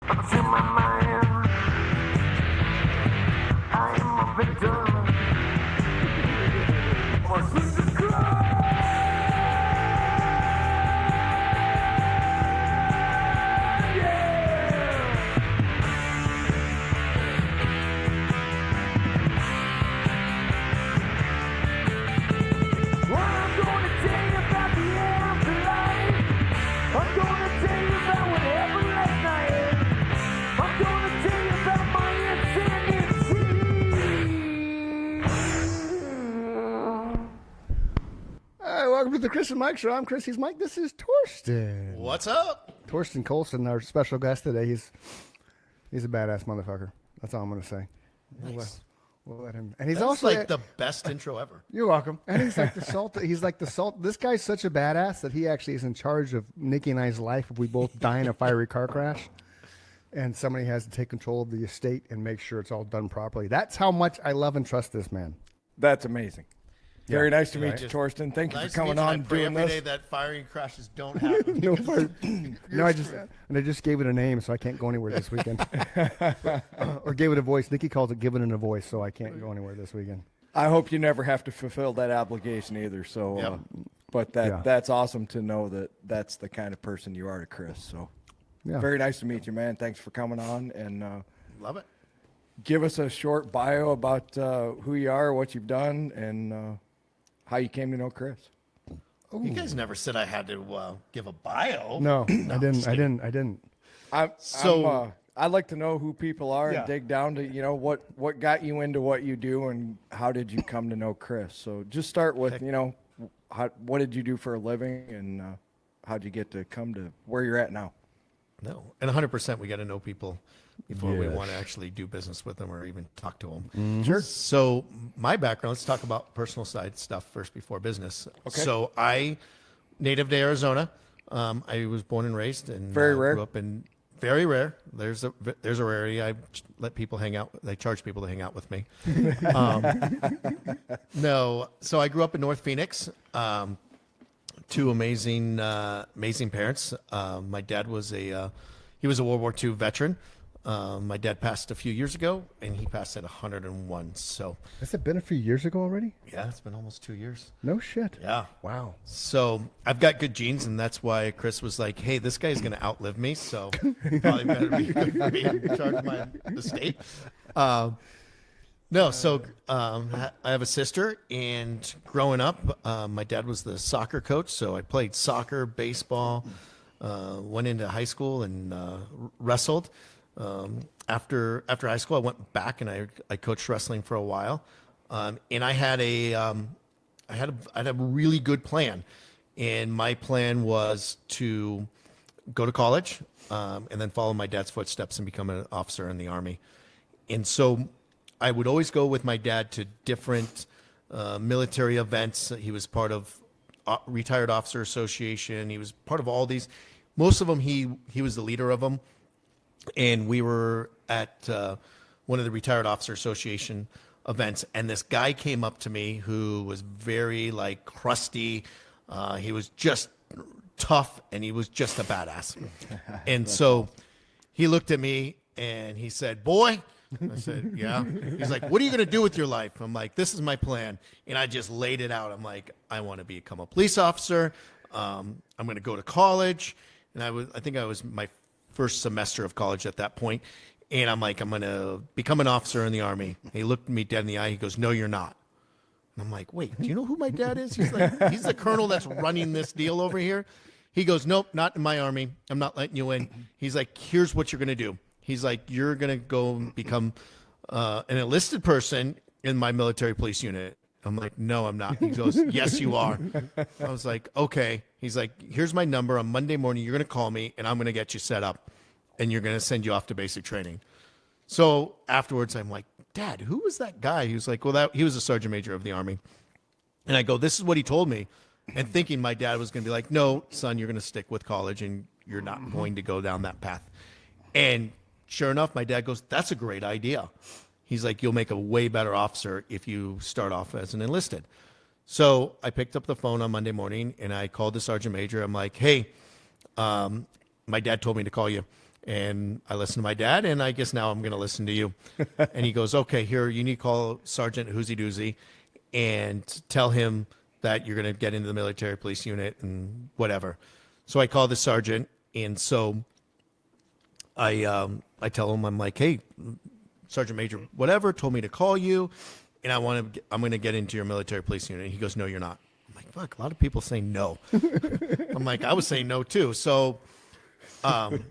To my mind, I am a victim. Or Jesus Christ. Welcome to the Chris and Mike Show. I'm Chris. He's Mike. This is Torsten. What's up? Torsten Coulson, our special guest today. He's a badass motherfucker. That's all I'm going to say. Nice. We'll let him. And he's That's also like the best intro ever. You're welcome. And he's like the salt. He's like the salt. This guy's such a badass that he actually is in charge of Nikki and I's life if we both die in a fiery car crash. And somebody has to take control of the estate and make sure it's all done properly. That's how much I love and trust this man. That's amazing. Very nice to meet you, Torsten. Thank you for coming on and doing every this. day that firing crashes don't happen. No, I just gave it a name, so I can't go anywhere this weekend. Or gave it a voice. Nikki calls it giving it a voice, so I can't go anywhere this weekend. I hope you never have to fulfill that obligation either. So, but that's awesome to know that that's the kind of person you are to Chris. So, very nice to meet you, man. Thanks for coming on and love it. Give us a short bio about who you are, what you've done, and how you came to know Chris. Ooh. You guys never said I had to give a bio. No, I didn't. I'd like to know who people are and dig down to, what got you into what you do and how did you come to know Chris? So just start with, what did you do for a living and how'd you get to come to where you're at now? No, and 100% we got to know people before we want to actually do business with them or even talk to them. Mm-hmm. Sure. So my background, let's talk about personal side stuff first before business. Okay. So native to Arizona. I was born and raised and very rare. Grew up in very rare. There's a rarity. I let people hang out. I charge people to hang out with me. No. So I grew up in North Phoenix. Two amazing parents. My dad was he was a World War II veteran. My dad passed a few years ago, and he passed at 101. So has it been a few years ago already? Yeah, it's been almost 2 years. No shit. Yeah. Wow. So I've got good genes, and that's why Chris was like, "Hey, this guy's going to outlive me, so probably better be good for me in charge of my estate." No, so I have a sister, and growing up, my dad was the soccer coach, so I played soccer, baseball, went into high school and wrestled. After high school, I went back and I coached wrestling for a while, and I had a really good plan, and my plan was to go to college, and then follow my dad's footsteps and become an officer in the Army, and so I would always go with my dad to different military events. He was part of Retired Officer Association. He was part of all these. Most of them, he was the leader of them. And we were at one of the Retired Officer Association events, and this guy came up to me who was very crusty. He was just tough, and he was just a badass. And so he looked at me and he said, "Boy," I said, "Yeah." He's like, "What are you going to do with your life?" I'm like, "This is my plan." And I just laid it out. I'm like, "I want to become a police officer. I'm going to go to college." And I think I was my first semester of college at that point. And I'm like, "I'm going to become an officer in the Army." He looked me dead in the eye. He goes, "No, you're not." And I'm like, "Wait, do you know who my dad is?" He's like, "He's the colonel that's running this deal over here." He goes, "Nope, not in my Army. I'm not letting you in." He's like, "Here's what you're going to do." He's like, "You're going to go and become an enlisted person in my military police unit." I'm like, "No, I'm not." He goes, "Yes, you are." I was like, "Okay." He's like, "Here's my number. On Monday morning, you're going to call me, and I'm going to get you set up, and you're going to send you off to basic training." So afterwards, I'm like, "Dad, who was that guy?" He was like, "Well, he was a sergeant major of the Army." And I go, "This is what he told me." And thinking my dad was going to be like, "No, son, you're going to stick with college, and you're not going to go down that path." And sure enough, my dad goes, "That's a great idea." He's like, "You'll make a way better officer if you start off as an enlisted." So I picked up the phone on Monday morning and I called the sergeant major. I'm like, "Hey, my dad told me to call you." And I listened to my dad, and I guess now I'm going to listen to you. And he goes, okay, here, you need to call Sergeant Hoozy Doozy and tell him that you're going to get into the military police unit and whatever. So I call the sergeant, and so I tell him, I'm like, hey, Sergeant Major, whatever, told me to call you, and I'm going to get into your military police unit. And he goes, no, you're not. I'm like, fuck, a lot of people say no. I'm like, I was saying no too. So I'm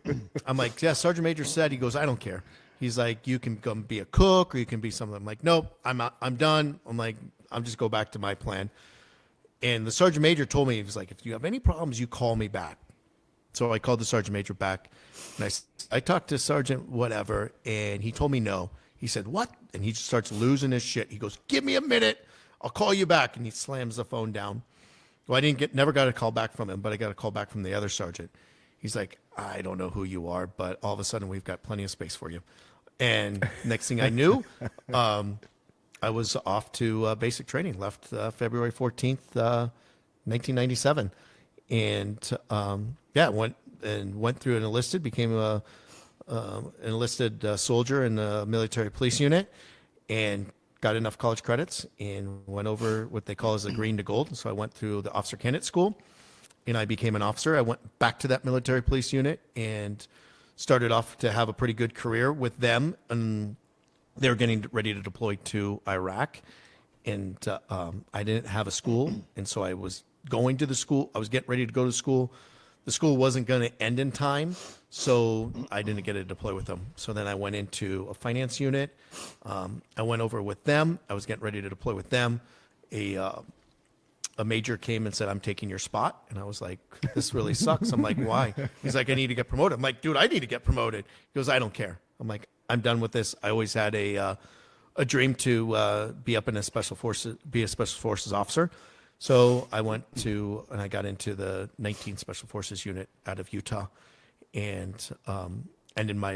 like, yeah, Sergeant Major said. He goes, I don't care. He's like, you can come be a cook or you can be something. I'm like, nope, I'm done. I'm like, I'm just go back to my plan. And the Sergeant Major told me, he was like, if you have any problems, you call me back. So I called the Sergeant Major back, and I talked to Sergeant whatever, and he told me no. He said, what? And he just starts losing his shit. He goes, give me a minute. I'll call you back. And he slams the phone down. Well, never got a call back from him, but I got a call back from the other sergeant. He's like, I don't know who you are, but all of a sudden we've got plenty of space for you. And next thing I knew, I was off to basic training, left February 14th, 1997. And went through and enlisted, became an enlisted soldier in the military police unit, and got enough college credits and went over what they call as the green to gold. So I went through the officer candidate school, and I became an officer. I went back to that military police unit and started off to have a pretty good career with them. And they were getting ready to deploy to Iraq, and I didn't have a school, and so I was going to the school. I was getting ready to go to school. The school wasn't going to end in time, so I didn't get to deploy with them. So then I went into a finance unit. I went over with them. I was getting ready to deploy with them. A major came and said, I'm taking your spot. And I was like, this really sucks. I'm like, why? He's like, I need to get promoted. I'm like, dude, I need to get promoted. He goes, I don't care. I'm like, I'm done with this. I always had a dream to be up in a special forces officer. So I went to, and I got into the 19 Special Forces unit out of Utah, and ended my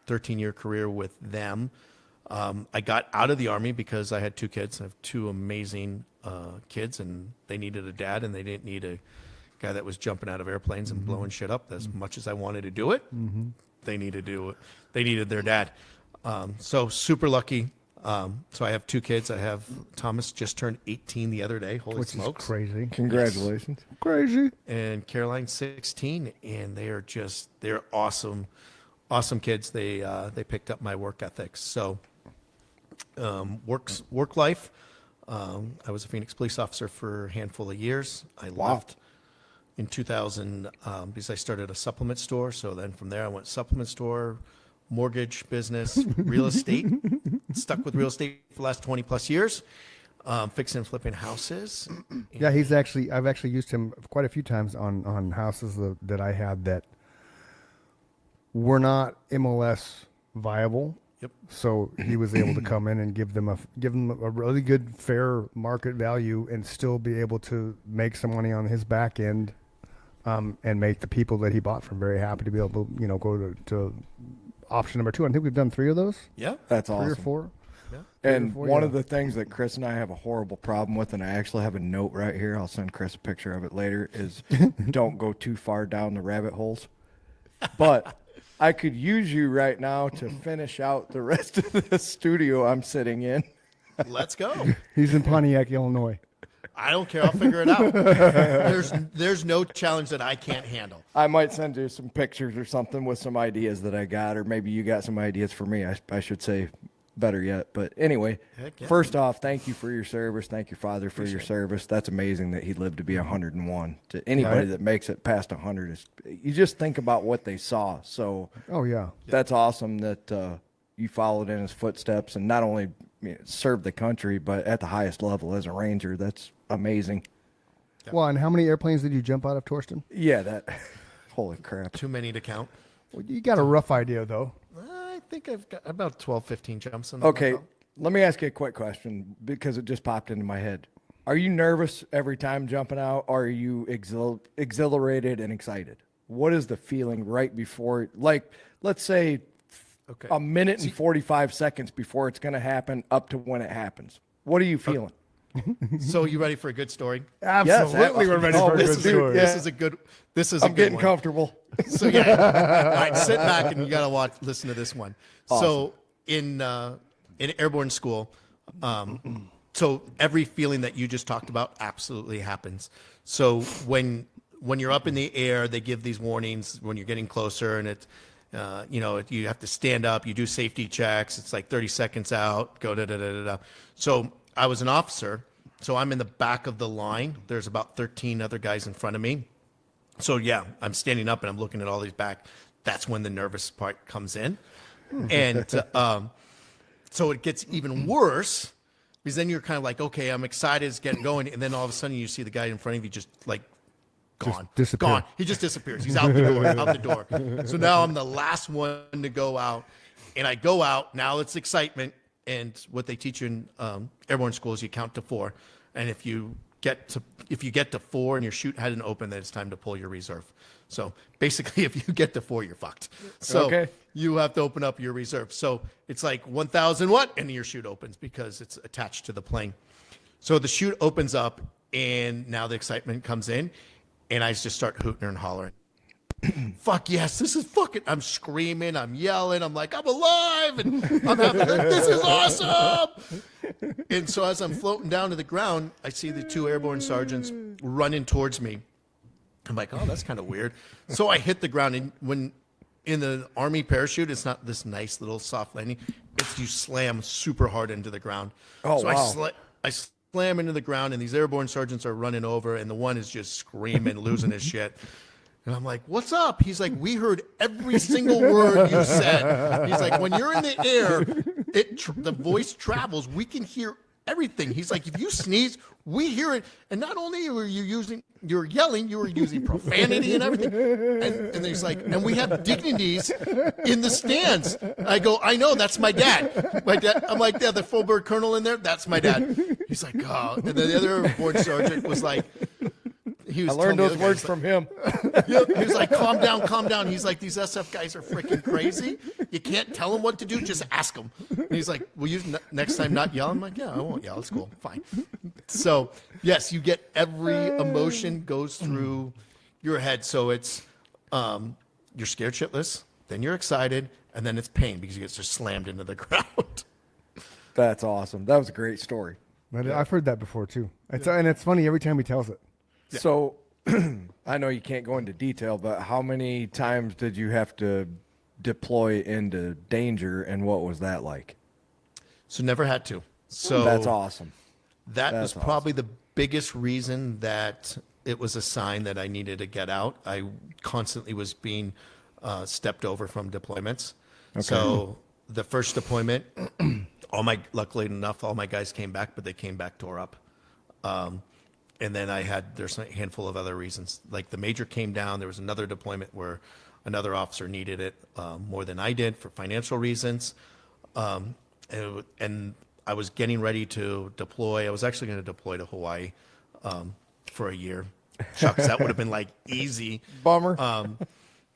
13-year career with them. I got out of the Army because I had two kids. I have two amazing kids, and they needed a dad, and they didn't need a guy that was jumping out of airplanes and blowing shit up. As much as I wanted to do it, they needed to do it. They needed their dad. So super lucky. So I have two kids. I have Thomas just turned 18 the other day. Holy smokes. Is crazy. Congratulations. Yes. Crazy. And Caroline 16, and they're awesome kids. They picked up my work ethics. So work life. I was a Phoenix police officer for a handful of years. I left in 2000 because I started a supplement store. So then from there I went supplement store, mortgage business, real estate. Stuck with real estate for the last 20 plus years, fixing and flipping houses. Yeah, I've actually used him quite a few times on houses that I had that were not MLS viable. Yep. So he was able to come in and give them a really good fair market value and still be able to make some money on his back end, and make the people that he bought from very happy to be able to go to option number 2. I think we've done 3 of those. Yeah. That's awesome. 3 or 4. Yeah. And one of the things that Chris and I have a horrible problem with, and I actually have a note right here, I'll send Chris a picture of it later, is don't go too far down the rabbit holes. But I could use you right now to finish out the rest of the studio I'm sitting in. Let's go. He's in Pontiac, Illinois. I don't care. I'll figure it out. There's no challenge that I can't handle. I might send you some pictures or something with some ideas that I got, or maybe you got some ideas for me, I should say, better yet. But anyway, yeah. First off, thank you for your service. Thank your father for your service. That's amazing that he lived to be 101. To anybody that makes it past 100, you just think about what they saw. So, that's awesome that you followed in his footsteps and not only served the country, but at the highest level as a Ranger. That's amazing. Well, and how many airplanes did you jump out of, Torsten? Yeah, that. Holy crap. Too many to count. Well, you got a rough idea, though. I think I've got about 12, 15 jumps in Okay, let me ask you a quick question because it just popped into my head. Are you nervous every time jumping out, or are you exhilarated and excited? What is the feeling right before, like, let's say a minute and 45 seconds before it's going to happen up to when it happens? What are you feeling? So you ready for a good story? Absolutely, we're ready for a good story. This is a good. This is. I'm a good getting one. comfortable. So yeah, all right, sit back and you gotta listen to this one. Awesome. So in airborne school, so every feeling that you just talked about absolutely happens. So when you're up in the air, they give these warnings when you're getting closer, and it's you have to stand up. You do safety checks. It's like 30 seconds out. Go da da da da da. So I was an officer, so I'm in the back of the line. There's about 13 other guys in front of me. So yeah, I'm standing up and I'm looking at all these back. That's when the nervous part comes in. And so it gets even worse because then you're kind of like, okay, I'm excited, it's getting going. And then all of a sudden you see the guy in front of you just like gone. Gone. He just disappears. He's out the door, out the door. So now I'm the last one to go out. And I go out. Now it's excitement. And what they teach you in airborne school is you count to 4. And if you get to 4 and your chute hadn't opened, then it's time to pull your reserve. So basically, if you get to 4, you're fucked. So you have to open up your reserve. So it's like 1,000 what? And your chute opens because it's attached to the plane. So the chute opens up, and now the excitement comes in, and I just start hooting and hollering. Fuck yes, this is fucking, I'm screaming, I'm yelling, I'm like, I'm alive, and I'm having, this is awesome. And so as I'm floating down to the ground, I see the 2 airborne sergeants running towards me. I'm like, oh, that's kind of weird. So I hit the ground, and when in the Army parachute, it's not this nice little soft landing. It's you slam super hard into the ground. Oh, so wow. I slam into the ground, and these airborne sergeants are running over, and the one is just screaming, losing his shit. And I'm like, what's up? He's like, we heard every single word you said. He's like, when you're in the air, the voice travels. We can hear everything. He's like, if you sneeze, we hear it. And not only were you yelling, you were using profanity and everything. And he's like, and we have dignities in the stands. I go, I know, that's my dad. I'm like, yeah, the full bird colonel in there, that's my dad. He's like, oh. And then the other airborne sergeant was like, I learned those words from him. He was like, calm down, calm down. He's like, these SF guys are freaking crazy. You can't tell them what to do. Just ask them. And he's like, will you next time not yell? I'm like, yeah, I won't yell. It's cool. Fine. So, yes, you get every emotion goes through your head. So it's you're scared shitless, then you're excited, and then it's pain because you get just slammed into the ground. That's awesome. That was a great story. I've heard that before, too. And it's funny every time he tells it. Yeah. So I know you can't go into detail, but how many times did you have to deploy into danger, and what was that like? So never had to. So that's awesome. That was probably the biggest reason that it was a sign that I needed to get out. I constantly was being stepped over from deployments. Okay. So the first deployment, luckily enough, all my guys came back, but they came back tore up. And then there's a handful of other reasons. Like the major came down. There was another deployment where another officer needed it more than I did for financial reasons. And I was getting ready to deploy. I was actually going to deploy to Hawaii for a year. Shucks, that would have been like easy. Bummer.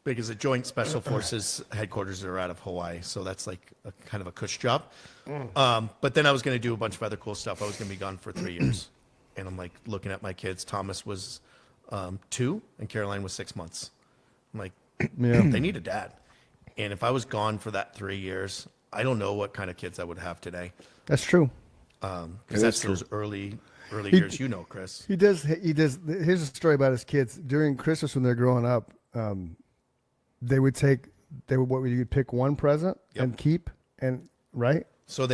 Because the Joint Special Forces headquarters are out of Hawaii. So that's like a kind of a cush job. But then I was going to do a bunch of other cool stuff. I was going to be gone for 3 years. And I'm like looking at my kids. Thomas was 2 and Caroline was 6 months. I'm like, they need a dad. And if I was gone for that 3 years, I don't know what kind of kids I would have today. That's true. Because that's those early years, Chris. He does. Here's a story about his kids. During Christmas when they're growing up, you'd pick one present and keep, and right? So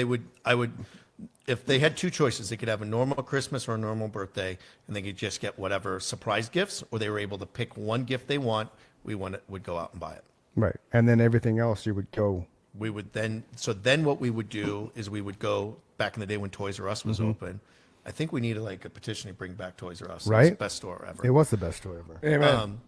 if they had 2 choices, they could have a normal Christmas or a normal birthday, and they could just get whatever surprise gifts, or they were able to pick one gift they would go out and buy it. Right. And then everything else you would go. Then what we would do is we would go back in the day when Toys R Us was open. I think we needed like a petition to bring back Toys R Us. Right. It was the best store ever. It was the best store ever. Amen.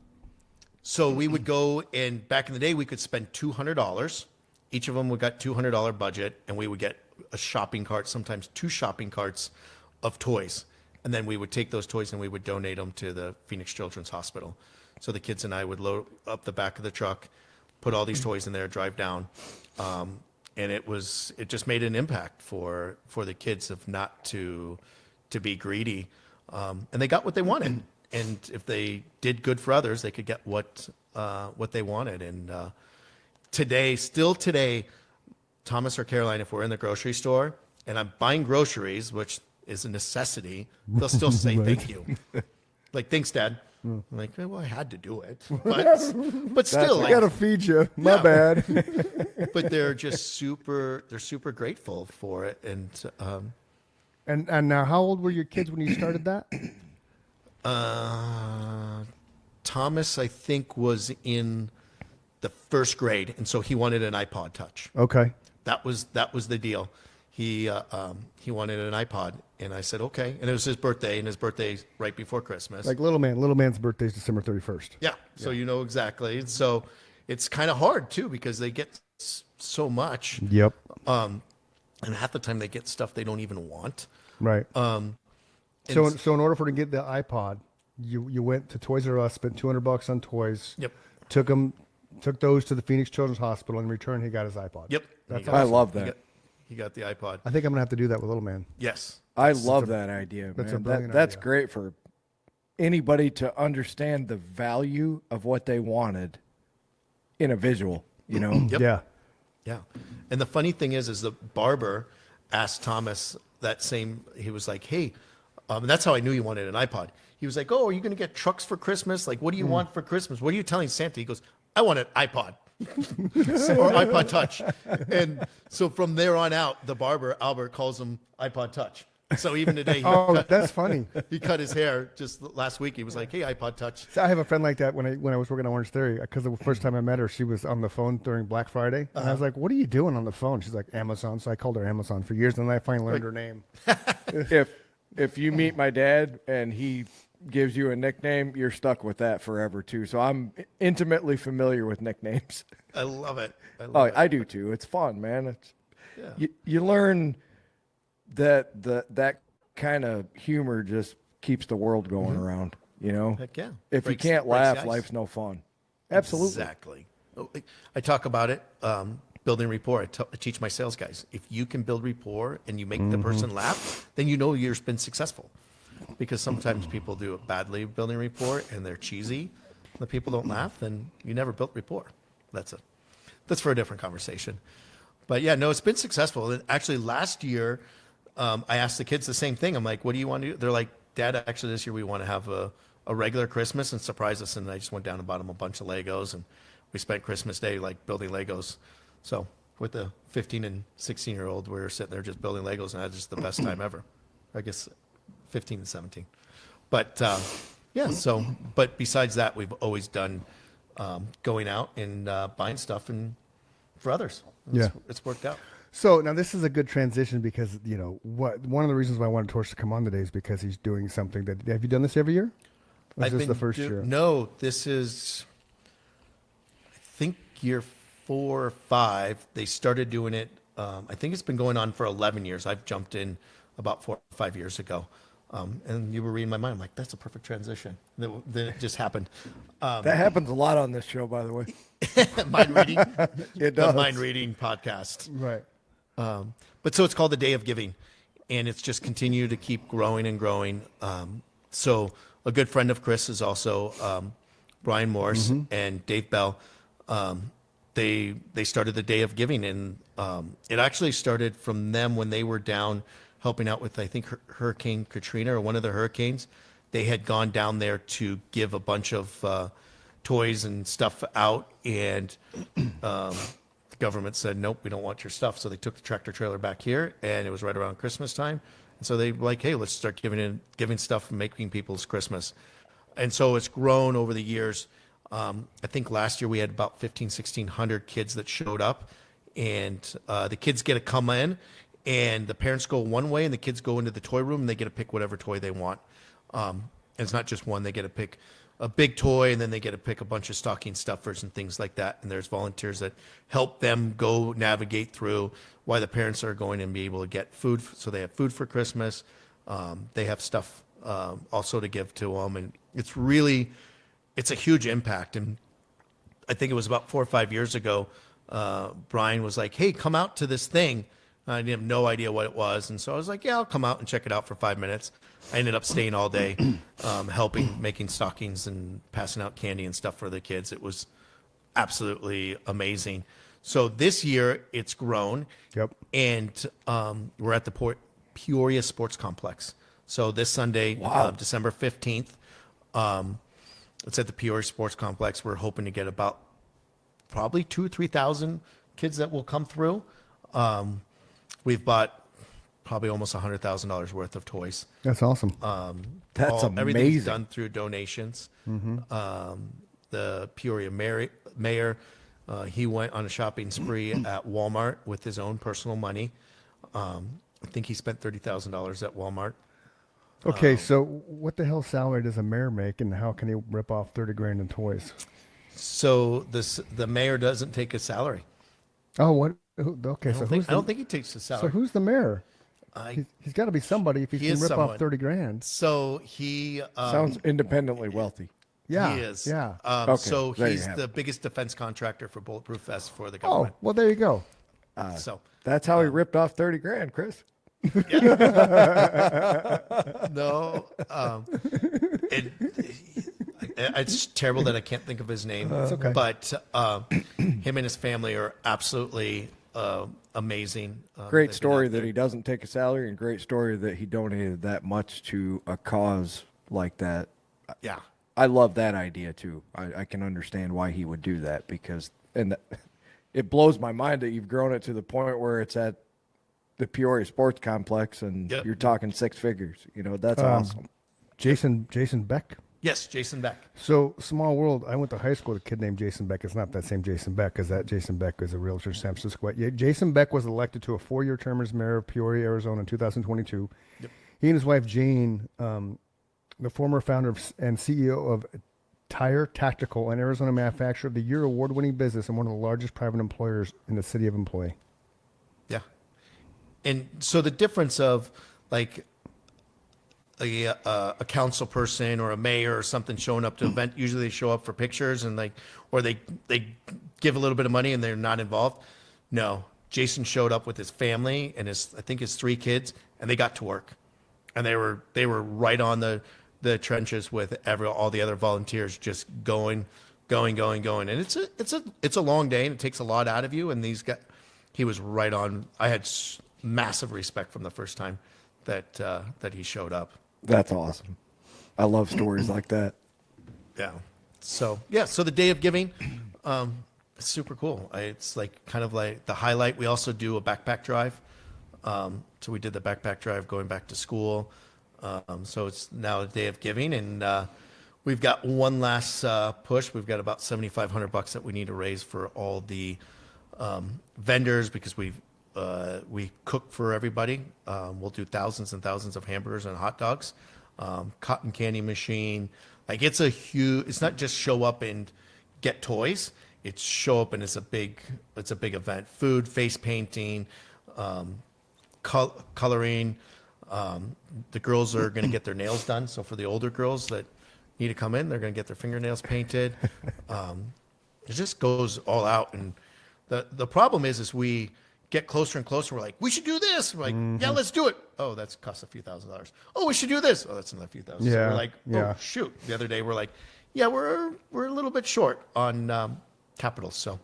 So we would go, and back in the day we could spend $200. Each of them would got $200 budget, and we would get a shopping cart, sometimes 2 shopping carts of toys. And then we would take those toys and we would donate them to the Phoenix Children's Hospital. So the kids and I would load up the back of the truck, put all these toys in there, drive down. And it just made an impact for the kids of not to to be greedy, and they got what they wanted. And if they did good for others, they could get what they wanted. And still today, Thomas or Caroline, if we're in the grocery store and I'm buying groceries, which is a necessity, they'll still say thank you. Like, thanks, Dad. I'm like, well, I had to do it, but still, I gotta feed you. My bad. But they're just super grateful for it. And now, how old were your kids when you started that? Thomas, I think, was in the first grade, and so he wanted an iPod Touch. Okay. That was the deal. He wanted an iPod, and I said okay. And it was his birthday, and his birthday's right before Christmas. Like little man's birthday is December 31st. Yeah. So you know exactly. So it's kind of hard too because they get so much. Yep. And half the time they get stuff they don't even want. Right. So in order for him to get the iPod, you went to Toys R Us, spent $200 on toys. Yep. Took those to the Phoenix Children's Hospital. In return, he got his iPod. Yep. That's I love that. He got the iPod. I think I'm gonna have to do that with little man. Yes. I love that idea, that's a man. brilliant That's idea. great for anybody to understand the value of what they wanted in a visual, you know? Yep. Yeah. Yeah. And the funny thing is the barber asked Thomas he was like, hey, and that's how I knew he wanted an iPod. He was like, oh, are you going to get trucks for Christmas? Like, what do you want for Christmas? What are you telling Santa? He goes, I want an iPod or iPod Touch. And so from there on out, the barber, Albert, calls him iPod Touch. So even today, That's funny. he cut his hair just last week. He was like, hey, iPod Touch. So I have a friend like that when I was working on Orange Theory, because the first time I met her, she was on the phone during Black Friday. And I was like, what are you doing on the phone? She's like, Amazon. So I called her Amazon for years, and then I finally learned her name. If you meet my dad and he gives you a nickname, you're stuck with that forever too. So I'm intimately familiar with nicknames. I love it. I do too. It's fun, man. You learn that kind of humor just keeps the world going around, you know? Heck yeah. If you can't laugh, life's no fun. Absolutely. Exactly. I talk about it, building rapport. I teach my sales guys. If you can build rapport and you make the person laugh, then you know you've been successful. Because sometimes people do it badly building rapport and they're cheesy. The people don't laugh, then you never built rapport. That's for a different conversation. But yeah, no, it's been successful. And actually last year, I asked the kids the same thing. I'm like, what do you want to do? They're like, Dad, actually this year we want to have a regular Christmas and surprise us. And I just went down and bought them a bunch of Legos, and we spent Christmas Day like building Legos. So with the 15 and 16-year-old, we were sitting there just building Legos, and I had just the best time ever. I guess 15 and 17. But yeah, but besides that, we've always done going out and buying stuff for others. It's worked out. So now this is a good transition because, you know, one of the reasons why I wanted Torsten to come on today is because he's doing something that, have you done this every year? Or is this the first year? No, this is, I think, year 4 or 5. They started doing it. I think it's been going on for 11 years. I've jumped in about 4 or 5 years ago. And you were reading my mind. I'm like, that's a perfect transition. Then it just happened. That happens a lot on this show, by the way. Mind reading. It does. The mind reading podcast. Right. But so it's called the Day of Giving, and it's just continued to keep growing and growing. So a good friend of Chris is also Brian Morse and Dave Bell. They started the Day of Giving, and it actually started from them when they were down helping out with, I think, Hurricane Katrina or one of the hurricanes. They had gone down there to give a bunch of toys and stuff out, and the government said, nope, we don't want your stuff. So they took the tractor trailer back here, and it was right around Christmas time. And so they were like, hey, let's start giving stuff and making people's Christmas. And so it's grown over the years. I think last year we had about 1,600 kids that showed up, and the kids get to come in, and the parents go one way, and the kids go into the toy room, and they get to pick whatever toy they want. And it's not just one. They get to pick a big toy, and then they get to pick a bunch of stocking stuffers and things like that. And there's volunteers that help them go navigate through why the parents are going and be able to get food. So they have food for Christmas. They have stuff also to give to them. And it's a huge impact. And I think it was about 4 or 5 years ago, Brian was like, hey, come out to this thing. I didn't have no idea what it was. And so I was like, yeah, I'll come out and check it out for 5 minutes. I ended up staying all day, helping, making stockings and passing out candy and stuff for the kids. It was absolutely amazing. So this year it's grown. Yep. And we're at the Peoria Sports Complex. So this Sunday, December 15th, it's at the Peoria Sports Complex. We're hoping to get about probably 2,000 or 3,000 kids that will come through. We've bought probably almost $100,000 worth of toys. That's awesome. That's amazing. Everything's done through donations. The Peoria mayor, he went on a shopping spree at Walmart with his own personal money. I think he spent $30,000 at Walmart. Okay, so what the hell salary does a mayor make, and how can he rip off 30 grand in toys? So the mayor doesn't take a salary. Oh, what? Okay, I don't think he takes a salary. So who's the mayor? He's got to be somebody if he can rip off 30 grand. So he sounds independently wealthy. Yeah, he is. Yeah. Okay, so there you he's have the it. biggest defense contractor for Bulletproof Vests for the Oh, government. well, there you go. So That's how he ripped off 30 grand, Chris. no, it's terrible that I can't think of his name. That's okay. But him and his family are absolutely amazing. Great They've story been out that he doesn't take a salary, and great story that he donated that much to a cause like that. there. Yeah. I love that idea too. I can understand why he would do that it blows my mind that you've grown it to the point where it's at the Peoria Sports Complex and Yep. you're talking six figures. That's awesome. Jason Beck. Yes, Jason Beck. So, small world. I went to high school with a kid named Jason Beck. It's not that same Jason Beck, because that Jason Beck is a realtor in San Francisco. Yeah, Jason Beck was elected to a 4-year term as mayor of Peoria, Arizona in 2022. Yep. He and his wife, Jane, the former founder and CEO of Tire Tactical, an Arizona Manufacturer of the Year award-winning business and one of the largest private employers in the city of employee. Yeah. And so the difference of like a council person or a mayor or something showing up to an event, usually they show up for pictures and or they give a little bit of money and they're not involved. No, Jason showed up with his family and I think his 3 kids, and they got to work, and they were right on the trenches with all the other volunteers, just going. And it's a long day, and it takes a lot out of you. And he was right on. I had massive respect from the first time that he showed up. That's awesome. I love stories like that. Yeah. So the day of giving, it's super cool. It's like kind of like the highlight. We also do a backpack drive. So we did the backpack drive going back to school. So it's now a day of giving, and we've got one last push. We've got about $7,500 that we need to raise for all the vendors, because we cook for everybody. We'll do thousands and thousands of hamburgers and hot dogs. Cotton candy machine. Like it's not just show up and get toys. It's show up and it's a big event. Food, face painting, coloring. The girls are going to get their nails done. So for the older girls that need to come in, they're going to get their fingernails painted. It just goes all out. And the problem is we get closer and closer. We're like, we should do this. We're like, yeah, let's do it. Oh, that's cost a few $1,000s. Oh, we should do this. Oh, that's another few thousand. Yeah, So we're like, yeah. oh, shoot. The other day we're like, yeah, we're a little bit short on capital. So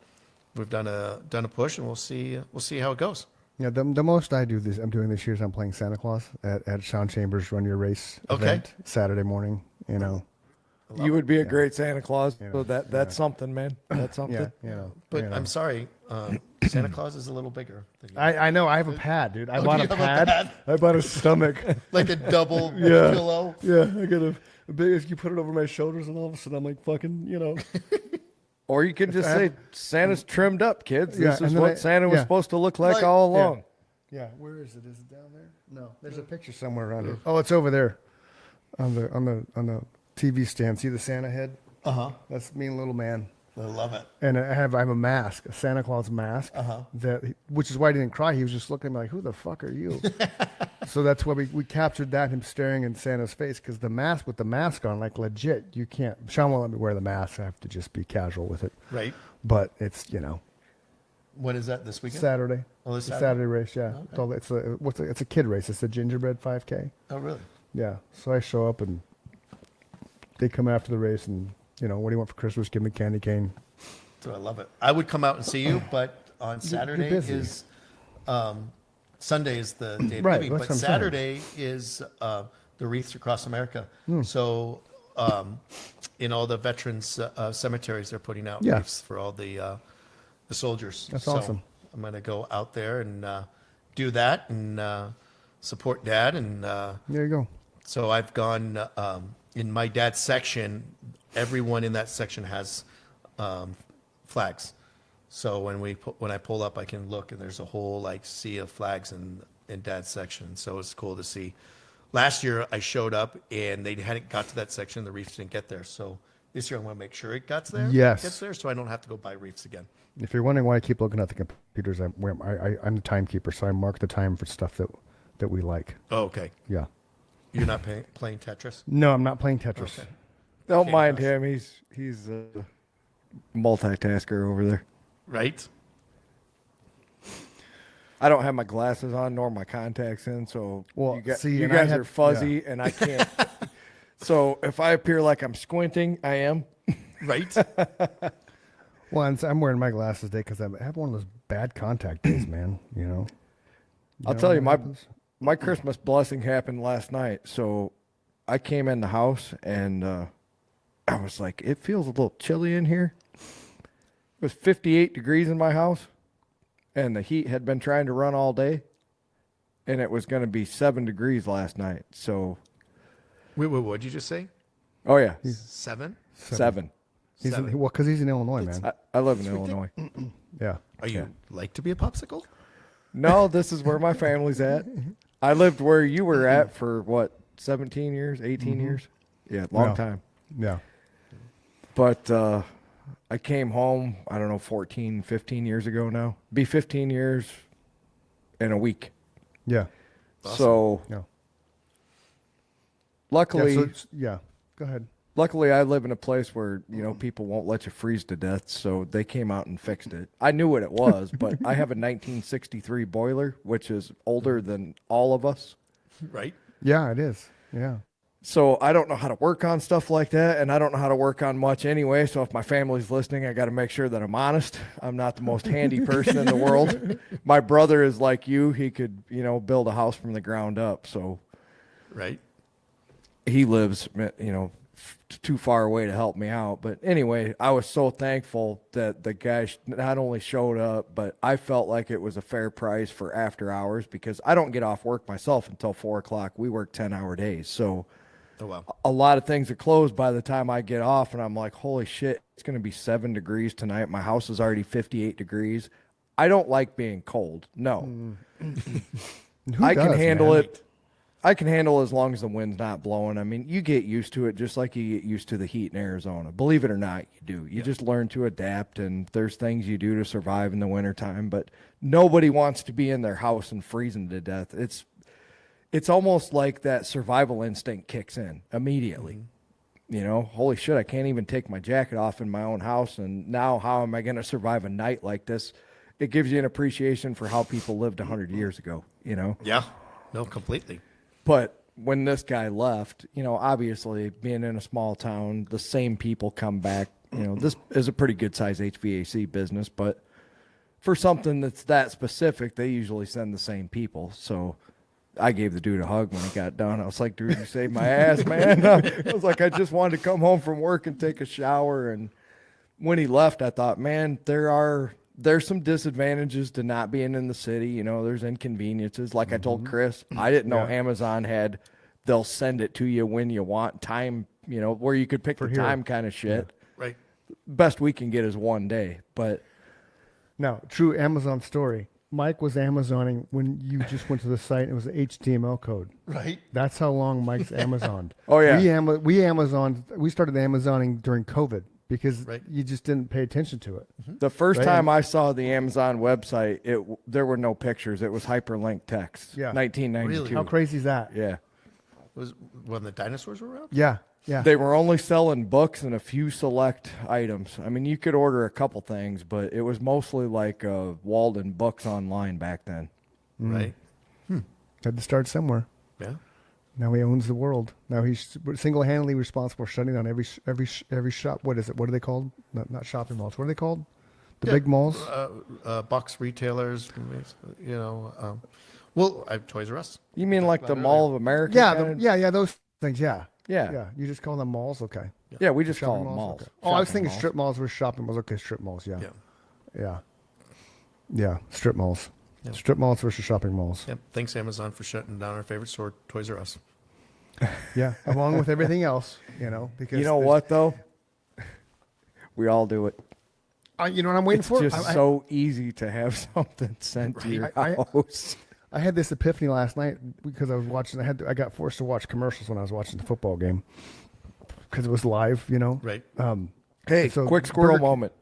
we've done a push, and we'll see how it goes. Yeah, the most I'm doing this year is I'm playing Santa Claus at Sean Chambers' Run Your Race event Saturday morning. You would be a great Santa Claus. So that's something, man. That's something. But I'm sorry, Santa Claus is a little bigger than you. I know. I have a pad, dude. I Oh, bought do a you have a pad. pad? I bought a stomach. Like a double pillow. Yeah, I got a big. You put it over my shoulders, and all of a sudden I'm like fucking, Or you can just say Santa's trimmed up, kids. Yeah, This and is then what Santa was supposed to look like all along. Yeah. Where is it? Is it down there? No, there's a picture somewhere around here. Oh, it's over there, on the TV stand. See the Santa head? That's me and little man. I love it. And I have a mask, a Santa Claus mask, which is why he didn't cry. He was just looking at me like, who the fuck are you? So that's why we captured that, him staring in Santa's face, because the mask, with the mask on, like legit, you can't. Sean won't let me wear the mask. I have to just be casual with it. Right. But it's, When is that, this weekend? Saturday. Oh, this The Saturday? Saturday race, yeah. It's a kid race. It's a gingerbread 5K. Oh, really? Yeah. So I show up and they come after the race and, what do you want for Christmas? Give me a candy cane. So I love it. I would come out and see you, but on Saturday busy. is Sunday is the day of Right, giving, that's but what I'm saying. Saturday is the wreaths across America. So in all the veterans cemeteries, they're putting out Yeah. wreaths for all the soldiers. That's So awesome. I'm going to go out there and do that and support Dad. And There you go. so I've gone in my dad's section. Everyone in that section has flags. So when I pull up, I can look and there's a whole sea of flags in Dad's section. So it's cool to see. Last year I showed up and they hadn't got to that section. The reefs didn't get there. So this year I'm going to make sure it gets there. Yes. Gets there, so I don't have to go buy reefs again. If you're wondering why I keep looking at the computers, I'm the timekeeper, so I mark the time for stuff that we like. Oh, okay. Yeah. You're not playing Tetris? No, I'm not playing Tetris. Okay. Don't Okay, mind Russ. him. He's a multitasker over there. Right? I don't have my glasses on nor my contacts in, so Well, see, you and I guys have- are fuzzy and I can't. So if I appear like I'm squinting, I am. Right? Well, and I'm wearing my glasses today because I have one of those bad contact days, man. I'll tell you, my Christmas blessing happened last night. So I came in the house and I was like, it feels a little chilly in here. It was 58 degrees in my house, and the heat had been trying to run all day, and it was going to be 7 degrees last night. So, Wait, what'd you just say? oh yeah, 7? 7. Because he's in Illinois, man. I live in Illinois. Yeah. Are you like to be a popsicle? No, this is where my family's at. I lived where you were at for what, 17 years, 18 years? Yeah, long Yeah. time. Yeah. But I came home, I don't know, 14, 15 years ago now. Be 15 years in a week. Yeah. So Yeah. luckily, Yeah. Go ahead. luckily I live in a place where, people won't let you freeze to death. So they came out and fixed it. I knew what it was, but I have a 1963 boiler, which is older than all of us. Right? Yeah, it is. Yeah. So I don't know how to work on stuff like that, and I don't know how to work on much anyway. So if my family's listening, I got to make sure that I'm honest. I'm not the most handy person in the world. My brother is like you. He could, build a house from the ground up. So Right? he lives, too far away to help me out. But anyway, I was so thankful that the guy not only showed up, but I felt like it was a fair price for after hours because I don't get off work myself until 4 o'clock. We work 10-hour days. So Oh, wow. a lot of things are closed by the time I get off, and I'm like, holy shit, it's going to be 7 degrees tonight. My house is already 58 degrees. I don't like being cold. No. Who I can does, handle man? it. I can handle it as long as the wind's not blowing. I mean, you get used to it just like you get used to the heat in Arizona. Believe it or not, you do. You just learn to adapt, and there's things you do to survive in the wintertime, but nobody wants to be in their house and freezing to death. It's almost like that survival instinct kicks in immediately. Holy shit, I can't even take my jacket off in my own house, and now how am I going to survive a night like this? It gives you an appreciation for how people lived 100 years ago, Yeah. No, completely. But when this guy left, obviously being in a small town, the same people come back. This is a pretty good size HVAC business, but for something that's that specific, they usually send the same people. So I gave the dude a hug when he got done. I was like, dude, you saved my ass, man. I was like, I just wanted to come home from work and take a shower. And when he left, I thought, man, there's some disadvantages to not being in the city. There's inconveniences. Like I told Chris, I didn't know Amazon they'll send it to you when you want time, where you could pick the time kind of shit. Right. Best we can get is 1 day. But Now, true Amazon story. Mike was Amazoning when you just went to the site and it was an HTML code. Right. That's how long Mike's Amazoned. Oh, yeah. We started Amazoning during COVID because Right. you just didn't pay attention to it. the first Right. time I saw the Amazon website, there were no pictures. It was hyperlinked text. Yeah. 1992. Really? How crazy is that? Yeah. Was when the dinosaurs were around? Yeah. Yeah. They were only selling books and a few select items. I mean, you could order a couple things, but it was mostly like Walden Books online back then. Right. Had to start somewhere. Yeah. Now he owns the world. Now he's single-handedly responsible for shutting down every shop. What is it? What are they called? Not shopping malls. What are they called? The big malls? Box retailers, Toys R Us. You mean like the Mall of America? Yeah, those things. Yeah. Yeah. You just call them malls. Okay. Yeah, we just call Shopping them malls. Okay. Oh, I was Shopping thinking malls. strip malls were shopping malls. Okay, strip malls. Yeah. Yeah. Yeah. Strip malls. Yeah. Strip malls versus shopping malls. Yep. Thanks, Amazon, for shutting down our favorite store, Toys R Us. Yeah. Along with everything else, because You know what, though? We all do it. You know what I'm waiting It's for? just so easy to have something sent to your house. I had this epiphany last night because I was watching. I got forced to watch commercials when I was watching the football game because it was live. Right. Hey, so quick squirrel Burger- moment.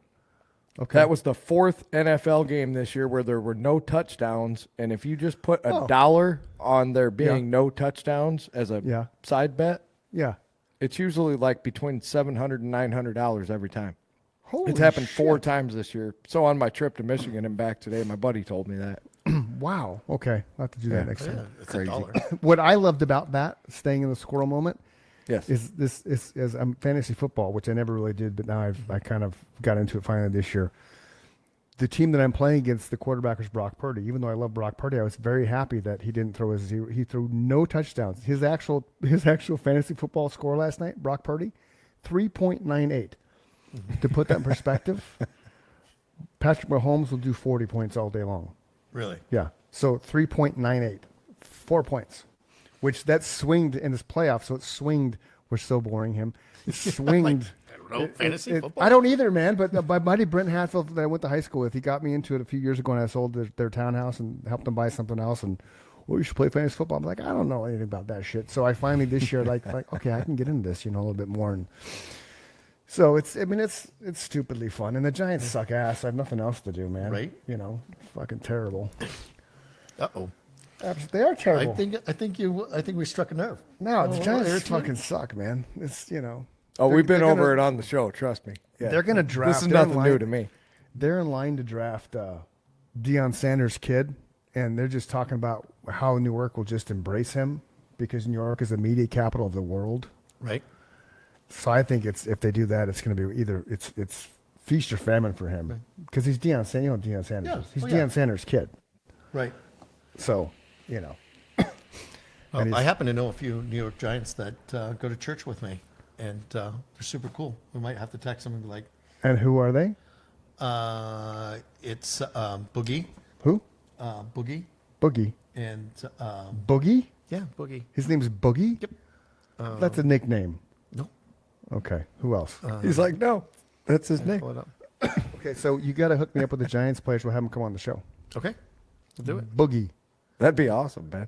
Okay. That was the 4th NFL game this year where there were no touchdowns, and if you just put $1 on there being no touchdowns as a side bet, Yeah. it's usually like between $700 and $900 every time. Holy It's happened 4 shit. times this year. So on my trip to Michigan and back today, my buddy told me that. Wow. Okay. I'll have to do that next Yeah, time. it's Crazy. $1. What I loved about that, staying in the squirrel moment, Yes. is fantasy football, which I never really did, but now I kind of got into it finally this year. The team that I'm playing against, the quarterback was Brock Purdy. Even though I love Brock Purdy, I was very happy that he didn't throw he threw no touchdowns. His actual fantasy football score last night, Brock Purdy, 3.98. To put that in perspective, Patrick Mahomes will do 40 points all day long. Really? Yeah. So 3.98, 4 points, which that swinged in this playoff. So it swinged. We're so boring him. It swinged. I don't know. Fantasy football? I don't either, man. But my buddy Brent Hatfield that I went to high school with, he got me into it a few years ago, and I sold their townhouse and helped them buy something else. And you should play fantasy football. I'm like, I don't know anything about that shit. So I finally this year like okay, I can get into this, a little bit more. And so it's stupidly fun. And the Giants suck ass. I have nothing else to do, man. Right. Fucking terrible. Uh-oh. They are terrible. I think we struck a nerve. No, the Giants irritating. fucking suck, man. It's Oh, we've been they're over gonna- it on the show. Trust me. Yeah. They're gonna draft. This is they're in nothing line- new to me. They're in line to draft Deion Sanders' kid, and they're just talking about how New York will just embrace him because New York is the media capital of the world. Right. So I think if they do that, it's going to be either it's feast or famine for him because he's Deion Sanders. You know Deion Sanders. Yeah. Is. He's Oh, Deion yeah. Sanders' kid. Right. So Well, I happen to know a few New York Giants that go to church with me, and they're super cool. We might have to text them and be like, and who are they? it's Boogie. Who? Boogie. Boogie. And Boogie. yeah, Boogie. His name's Boogie. Yep. That's a nickname. No. Okay. Who else? He's like, no, that's his name. Pull it up. Okay, so you got to hook me up with the Giants players. We'll have them come on the show. Okay. We'll do it. Boogie. That'd be awesome, man.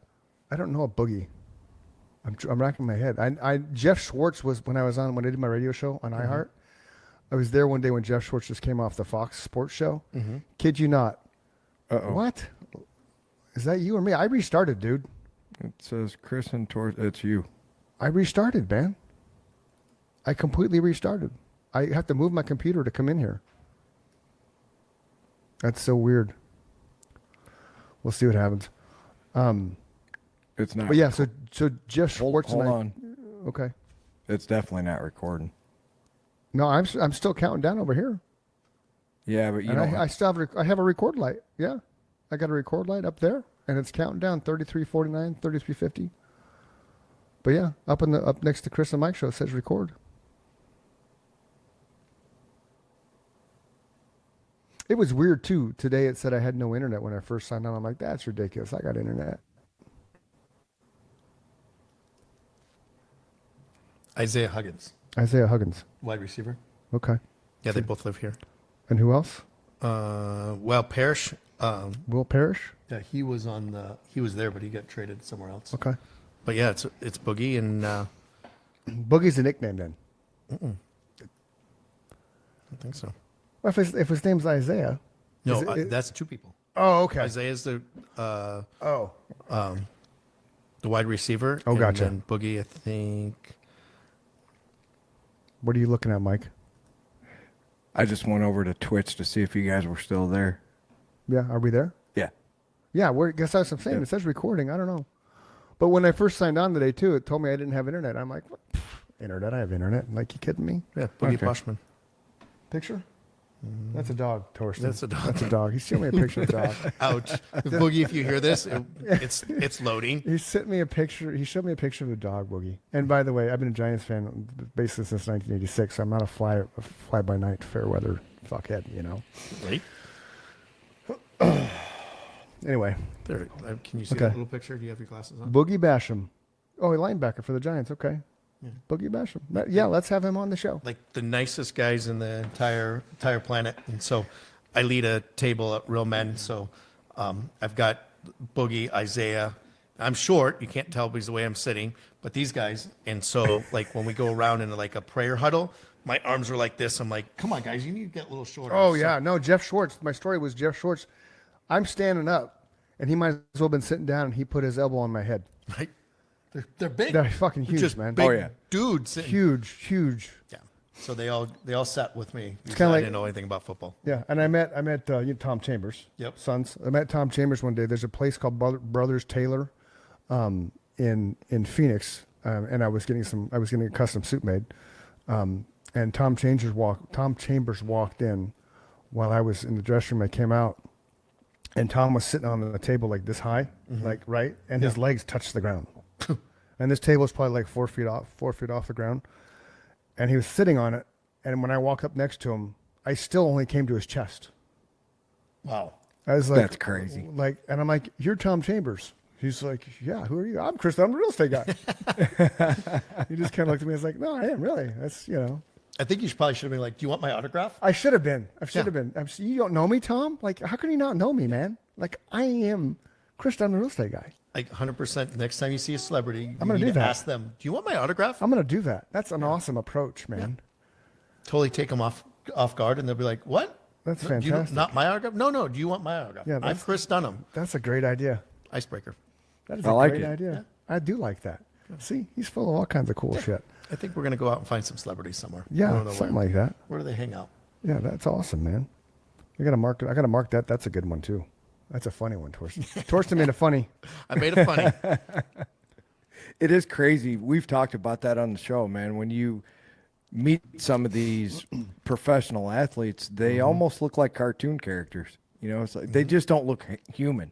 I don't know a Boogie. I'm racking my head. Jeff Schwartz was when I did my radio show on iHeart. I was there one day when Jeff Schwartz just came off the Fox Sports show. Kid you not. Uh-oh. What? Is that you or me? I restarted, dude. It says Chris and Torsten. It's you. I restarted, man. I completely restarted. I have to move my computer to come in here. That's so weird. We'll see what happens. It's not. But yeah, so Jeff Schwartz Hold and I. on. Okay. It's definitely not recording. No, I'm still counting down over here. Yeah, but you And know, I still have I have a record light. Yeah. I got a record light up there and it's counting down 33:49, 33:50. But yeah, up next to Chris and Mike show it says record. It was weird too. Today it said I had no internet when I first signed on. I'm like, that's ridiculous. I got internet. Isaiah Huggins, Isaiah Huggins. wide receiver. Okay. Yeah, they both live here. And who else? Well, Parrish. Will Parrish? Yeah, he was there, but he got traded somewhere else. Okay. But yeah, it's Boogie and Boogie's a nickname then. I think so. Well, if his name's Isaiah. No, Is it- that's two people. Oh, okay. Isaiah's the Oh. the wide receiver. Oh, gotcha. And then Boogie, I think. What are you looking at, Mike? I just went over to Twitch to see if you guys were still there. Yeah, are we there? Yeah. Yeah, guess that's what I'm saying. Yeah. It says recording. I don't know. But when I first signed on today, too, it told me I didn't have internet. I'm like, what? Internet? I have internet. I'm like, you kidding me? Yeah, Boogie Okay. Boschman. Picture? That's a dog, Torsten. That's a dog. That's a dog. He showed me a picture of a dog. Ouch. Boogie, if you hear this, it's loading. He sent me a picture. He showed me a picture of a dog, Boogie. And by the way, I've been a Giants fan basically since 1986. So I'm not a fly by night fair weather fuckhead, you know. Right? Anyway, There. Can you see Okay. that little picture? Do you have your glasses on? Boogie Basham. Oh, a linebacker for the Giants. Okay. Yeah. Boogie Basham. Yeah, let's have him on the show. Like the nicest guys in the entire planet. And so I lead a table at Real Men. So I've got Boogie, Isaiah. I'm short. You can't tell because the way I'm sitting. But these guys. And so like when we go around in like a prayer huddle, my arms are like this. I'm like, come on, guys, you need to get a little shorter. Oh, So- yeah. No, Jeff Schwartz. My story was Jeff Schwartz. I'm standing up, and he might as well have been sitting down, and he put his elbow on my head. Right? They're big. They're fucking They're huge, just man. big Oh, yeah. dudes. And- Huge. Yeah. So they all sat with me. Because kinda I like- didn't know anything about football. Yeah, and I met Tom Chambers. Yep. Sons. I met Tom Chambers one day. There's a place called Brothers Taylor, in Phoenix, and I was getting a custom suit made, and Tom Chambers walked in while I was in the dressing room. I came out, and Tom was sitting on the table like this high, like right, and his legs touched the ground, and this table was probably like 4 feet off the ground, and he was sitting on it. And when I walked up next to him, I still only came to his chest. Wow. I was like, That's crazy. Like, and I'm like, you're Tom Chambers. He's like, yeah, who are you? I'm Chris. I'm a real estate guy. He just kind of looked at me. I was like, no, I am really. That's, you know. I think you probably should have been like, do you want my autograph? I should have been. Yeah. You don't know me, Tom? Like, how can you not know me, man? Like, I am Chris. I'm the real estate guy. Like 100%. Next time you see a celebrity, you gonna need do to that. ask them, do you want my autograph? I'm going to do that. That's an awesome approach, man. Totally take them off guard, and they'll be like, what? That's No, do you- fantastic. not my autograph? No. Do you want my autograph? Yeah, I'm that's- Chris Dunham. That's a great idea. Icebreaker. That is I a like great it. idea. I do like that. See, he's full of all kinds of cool shit. I think we're going to go out and find some celebrities somewhere. I Yeah, don't know something where. like that. Where do they hang out? Yeah, that's awesome, man. I got to mark that. That's a good one, too. That's a funny one, Torsten. Torsten made a funny. I made it funny. It is crazy. We've talked about that on the show, man. When you meet some of these professional athletes, they almost look like cartoon characters. You know, it's like they just don't look human.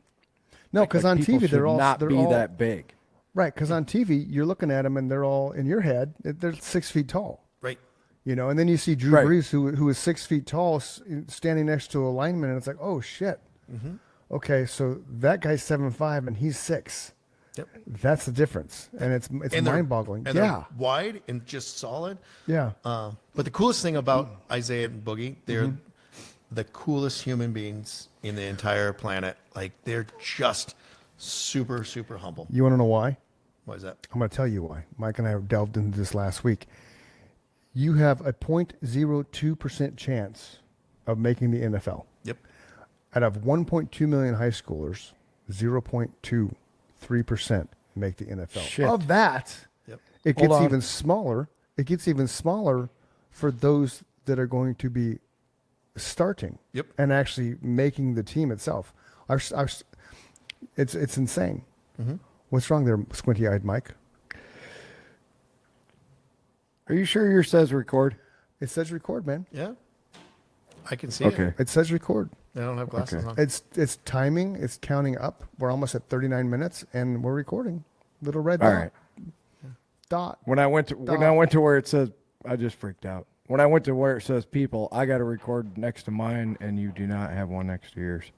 No, because Like on people TV they're should all not they're be all, that big. right. Because on TV you're looking at them and they're all in your head. They're 6 feet tall, Right. you know. And then you see Drew Right. Brees, who is 6 feet tall, standing next to a lineman, and it's like, oh shit. Okay, so that guy's 7'5" and he's 6. Yep. That's the difference, and it's And they're- mind-boggling. And Yeah, they're wide and just solid. yeah. But the coolest thing about Isaiah and Boogie, they're the coolest human beings in the entire planet. Like they're just super, super humble. You want to know why? Why is that? I'm going to tell you why. Mike and I delved into this last week. You have a 0.02% chance of making the NFL. Yep. Out of 1.2 million high schoolers, 0.23% make the NFL. Shit. Of that, Yep. it Hold gets on. even smaller. It gets even smaller for those that are going to be starting Yep. and actually making the team itself. It's insane. What's wrong there, squinty-eyed Mike? Are you sure yours says record? It says record, man. Yeah. I can see Okay. it. It says record. I don't have glasses Okay. on. It's timing. It's counting up. We're almost at 39 minutes, and we're recording. Little red All dot. right. Dot. When I went to where it says, I just freaked out. When I went to where it says people, I got a record next to mine, and you do not have one next to yours.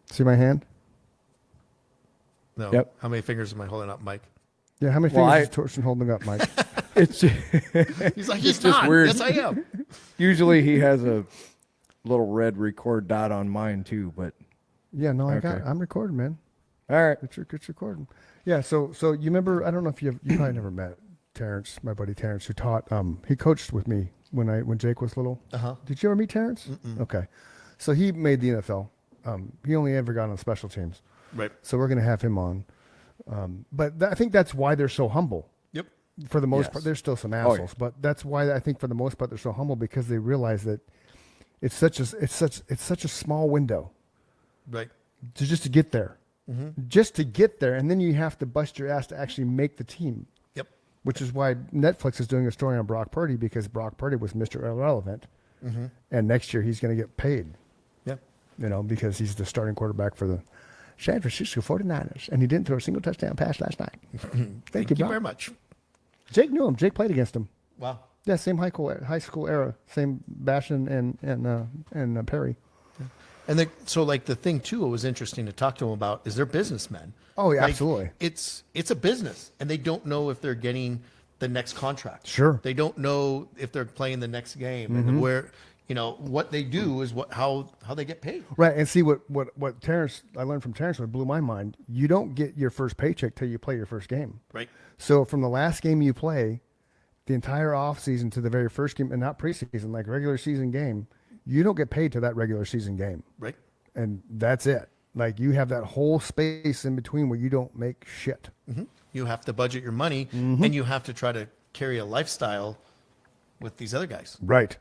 See my hand? No. Yep. How many fingers am I holding up, Mike? Yeah. How many Well, fingers is Torsten holding up, Mike? It's He's like, It's he's just not. weird. Yes, I am. usually he has a little red record dot on mine too, but Yeah. No, Okay. I'm recording, man. all right. It's recording. Yeah. So you remember? I don't know if you probably never met Terrence, my buddy Terrence, who taught. He coached with me when Jake was little. Uh-huh. Did you ever meet Terrence? Okay. So he made the NFL. He only ever got on special teams. Right. So we're going to have him on. But I think that's why they're so humble. Yep. For the most Yes. part, there's still some Oh, yeah. assholes, but that's why I think for the most part they're so humble, because they realize that it's such a small window Right. to get there, just to get there, and then you have to bust your ass to actually make the team. Yep. Which is why Netflix is doing a story on Brock Purdy, because Brock Purdy was Mr. Irrelevant, and next year he's going to get paid. Yep. Because he's the starting quarterback for the San Francisco 49ers, and he didn't throw a single touchdown pass last night. Thank you Brock. very much. Jake knew him. Jake played against him. Wow. Yeah, same high school era, same Bashan and Perry. And so like the thing too, it was interesting to talk to them about is they're businessmen. Oh, yeah, Like, absolutely. It's a business, and they don't know if they're getting the next contract. Sure. They don't know if they're playing the next game, and where what they do is how they get paid. Right, and see what Terrence, I learned from Terrence, what blew my mind. You don't get your first paycheck till you play your first game. Right. So from the last game you play, the entire off season to the very first game, and not preseason, like regular season game, you don't get paid to that regular season game. Right. And that's it. Like you have that whole space in between where you don't make shit. You have to budget your money, and you have to try to carry a lifestyle with these other guys. Right.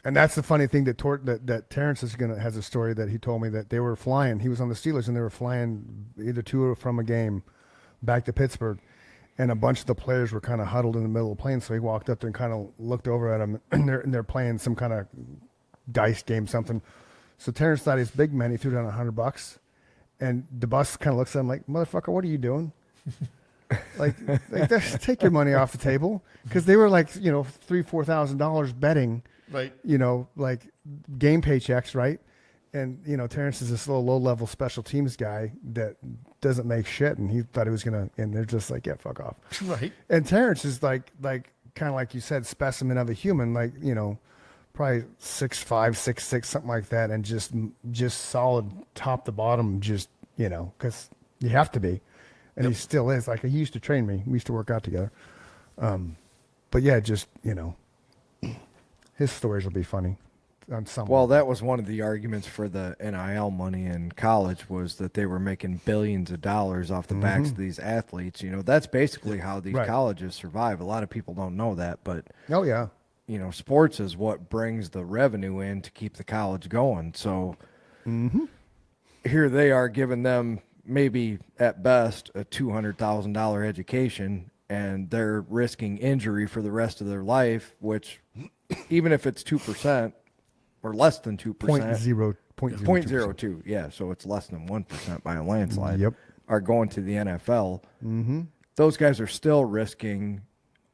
And that's the funny thing that Terrence has a story that he told me that they were flying. He was on the Steelers and they were flying either to or from a game back to Pittsburgh, and a bunch of the players were kind of huddled in the middle of the plane. So he walked up there and kind of looked over at them, and they're playing some kind of dice game, something. So Terrence thought he's big man. He threw down $100, and the boss kind of looks at him like, "Motherfucker, what are you doing?" like take your money off the table, because they were like $3,000-4,000 betting. Right. Like game paychecks, right? And Terrence is this little low-level special teams guy that doesn't make shit, and he thought he was gonna, and they're just like, yeah, fuck off. Right. And Terrence is like kind of like you said, specimen of a human, like probably 6'5", 6'6", something like that, and just solid top to bottom, just because you have to be, and he still is. Like he used to train me. We used to work out together. But yeah, just his stories will be funny on some. Well, that was one of the arguments for the NIL money in college, was that they were making billions of dollars off the backs of these athletes. That's basically how these Right. colleges survive. A lot of people don't know that, but Oh yeah. sports is what brings the revenue in to keep the college going. So here they are giving them maybe at best a $200,000 education, and they're risking injury for the rest of their life, which even if it's 2% or less than 2%, 0.02, yeah, so it's less than 1% by a landslide, Yep. are going to the NFL. Those guys are still risking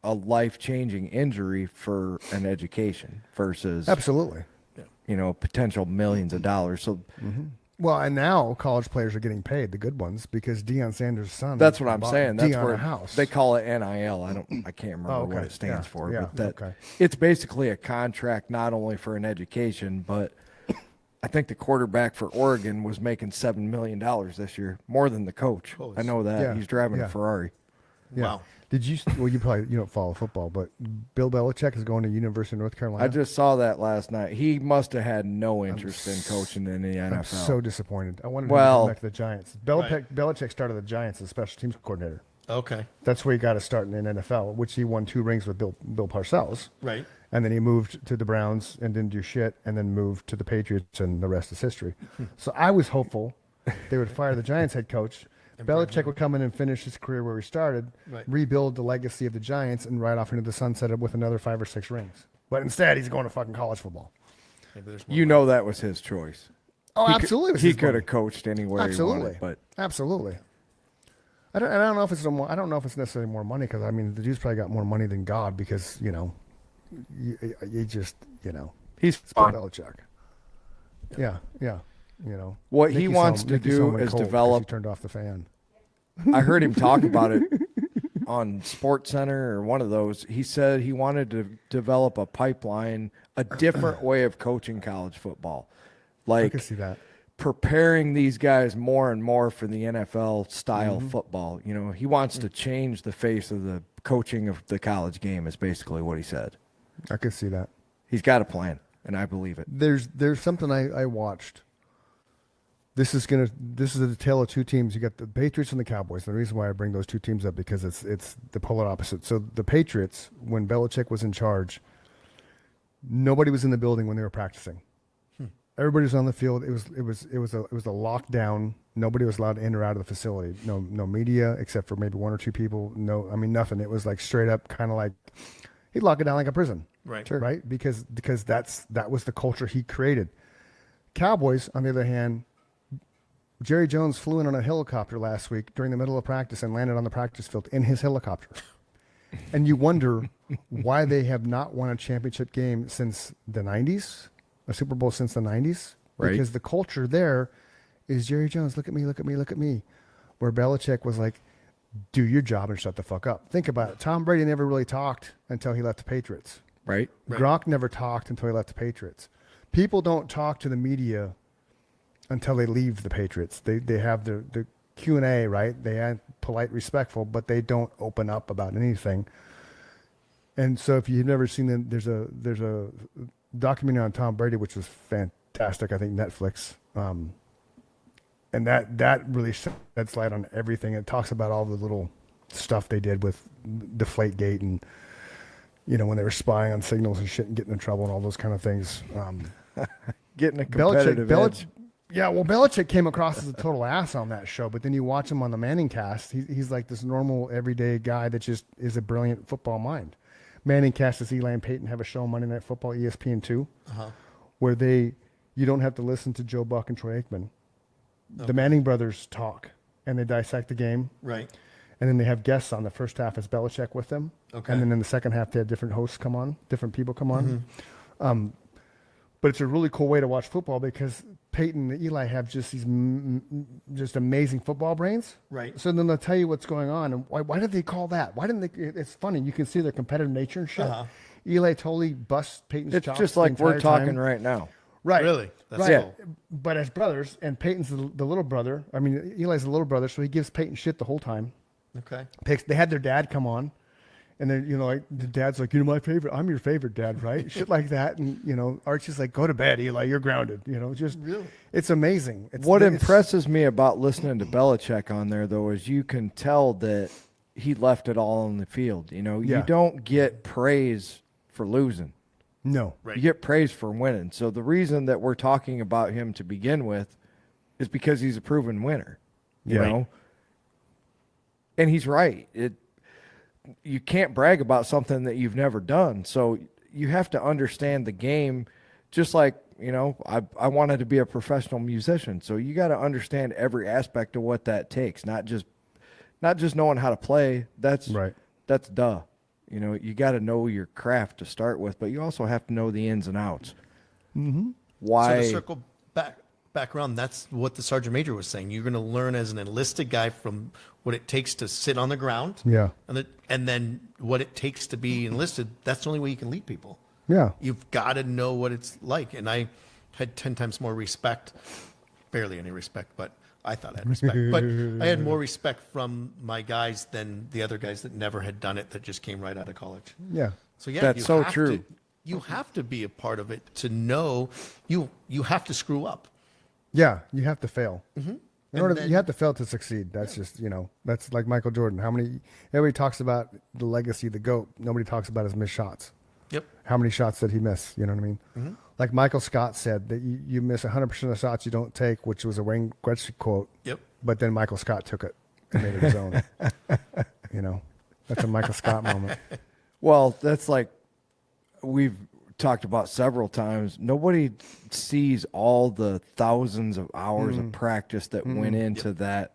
a life-changing injury for an education versus Absolutely. potential millions of dollars. So Well, and now college players are getting paid, the good ones, because Deion Sanders' son. that's what I'm bought saying. That's Deion where a house. they call it NIL. I can't remember Oh, okay. what it stands Yeah. for, Yeah. but that Okay. it's basically a contract not only for an education, but I think the quarterback for Oregon was making $7 million this year, more than the coach. I know that. Yeah. He's driving Yeah. a Ferrari. Yeah. Wow. Did you? Well, you don't follow football, but Bill Belichick is going to University of North Carolina. I just saw that last night. He must have had no interest in coaching in the NFL. I'm so disappointed. I wanted him to Well- come back to the Giants. Belichick started the Giants as special teams coordinator. Okay. That's where he got to start in the NFL, which he won 2 rings with Bill Parcells. Right. And then he moved to the Browns and didn't do shit, and then moved to the Patriots, and the rest is history. So I was hopeful they would fire the Giants head coach. Belichick would come in and finish his career where he started, Right. rebuild the legacy of the Giants, and ride off into the sunset with another 5 or 6 rings. But instead, he's going to fucking college football. Maybe there's more. You know that was his choice. Oh, He absolutely. it was He his could money. have coached anywhere Absolutely. he wanted, but Absolutely. I don't know if it's I don't know if it's necessarily more money, because I mean the dude's probably got more money than God, because you just he's it's Bill Belichick. Yeah. What he Nikki's wants home- to Nikki's do home and is cold 'cause develop- He turned off the fan. I heard him talk about it on Sports Center or one of those. He said he wanted to develop a pipeline, a different way of coaching college football, I like can see that. preparing these guys more and more for the NFL style Mm-hmm. football. He wants to change the face of the coaching of the college game, is basically what he said. I can see that. He's got a plan, and I believe it. There's something I watched This is the tale of two teams. You got the Patriots and the Cowboys. The reason why I bring those two teams up because it's the polar opposite. So the Patriots, when Belichick was in charge, nobody was in the building when they were practicing. Everybody was on the field. It was a lockdown. Nobody was allowed in or out of the facility. No media except for maybe one or two people. Nothing. It was like straight up kind of like he'd lock it down like a prison. Right. Sure. Right? Because that was the culture he created. Cowboys, on the other hand, Jerry Jones flew in on a helicopter last week during the middle of practice and landed on the practice field in his helicopter. And you wonder why they have not won a championship game since the 90s, a Super Bowl since the 90s. Right. Because the culture there is Jerry Jones, look at me, look at me, look at me. Where Belichick was like, do your job and shut the fuck up. Think about it. Tom Brady never really talked until he left the Patriots. Right. Gronk never talked until he left the Patriots. People don't talk to the media until they leave the Patriots. They have the Q&A, right? They are polite, respectful, but they don't open up about anything. And so if you've never seen them, there's a documentary on Tom Brady, which was fantastic. I think Netflix. And that really sheds light on everything. It talks about all the little stuff they did with Deflategate and, when they were spying on signals and shit and getting in trouble and all those kind of things. Getting a competitive edge. Yeah, well, Belichick came across as a total ass on that show, but then you watch him on the Manning cast. He's like this normal, everyday guy that just is a brilliant football mind. Manning cast as Eli and Peyton have a show on Monday Night Football, ESPN2, where you don't have to listen to Joe Buck and Troy Aikman. Okay. The Manning brothers talk, and they dissect the game. Right. And then they have guests on. The first half is Belichick with them. Okay. And then in the second half, they have different hosts come on, different people come on. But it's a really cool way to watch football because Peyton and Eli have just these just amazing football brains. Right. So then they'll tell you what's going on. And why did they call that? Why didn't they? It's funny. You can see their competitive nature and shit. Eli totally busts Peyton's chops. It's just like we're talking right now. Right. Really? That's right. cool. But as brothers, and Peyton's the little brother. I mean, Eli's the little brother, so he gives Peyton shit the whole time. Okay. They had their dad come on. And then, like the dad's like, my favorite. I'm your favorite dad, right? Shit like that. And, Archie's like, go to bed, Eli. You're grounded. Just really, it's amazing. What impresses me about listening to Belichick on there, though, is you can tell that he left it all on the field. You don't get praise for losing. No. Right. You get praise for winning. So the reason that we're talking about him to begin with is because he's a proven winner, you know? And he's right. You can't brag about something that you've never done. So you have to understand the game. Just like, I wanted to be a professional musician. So you got to understand every aspect of what that takes, not just knowing how to play. That's right. That's duh. You got to know your craft to start with, but you also have to know the ins and outs. Mm-hmm. Why? So to circle back around, that's what the Sergeant Major was saying. You're going to learn as an enlisted guy from what it takes to sit on the ground. Yeah. And then what it takes to be enlisted. That's the only way you can lead people. Yeah. You've got to know what it's like. And I had 10 times more respect, barely any respect, but I thought I had respect. But I had more respect from my guys than the other guys that never had done it, that just came right out of college. Yeah. So yeah, that's so true. You have to be a part of it to know you have to screw up. Yeah, you have to fail. Mm-hmm. You have to fail to succeed. That's just, that's like Michael Jordan. Everybody talks about the legacy, the GOAT. Nobody talks about his missed shots. Yep. How many shots did he miss? You know what I mean? Mm-hmm. Like Michael Scott said, that you miss 100% of the shots you don't take, which was a Wayne Gretzky quote. Yep. But then Michael Scott took it and made it his own. That's a Michael Scott moment. Well, that's like we've talked about several times. Nobody sees all the thousands of hours of practice that went into that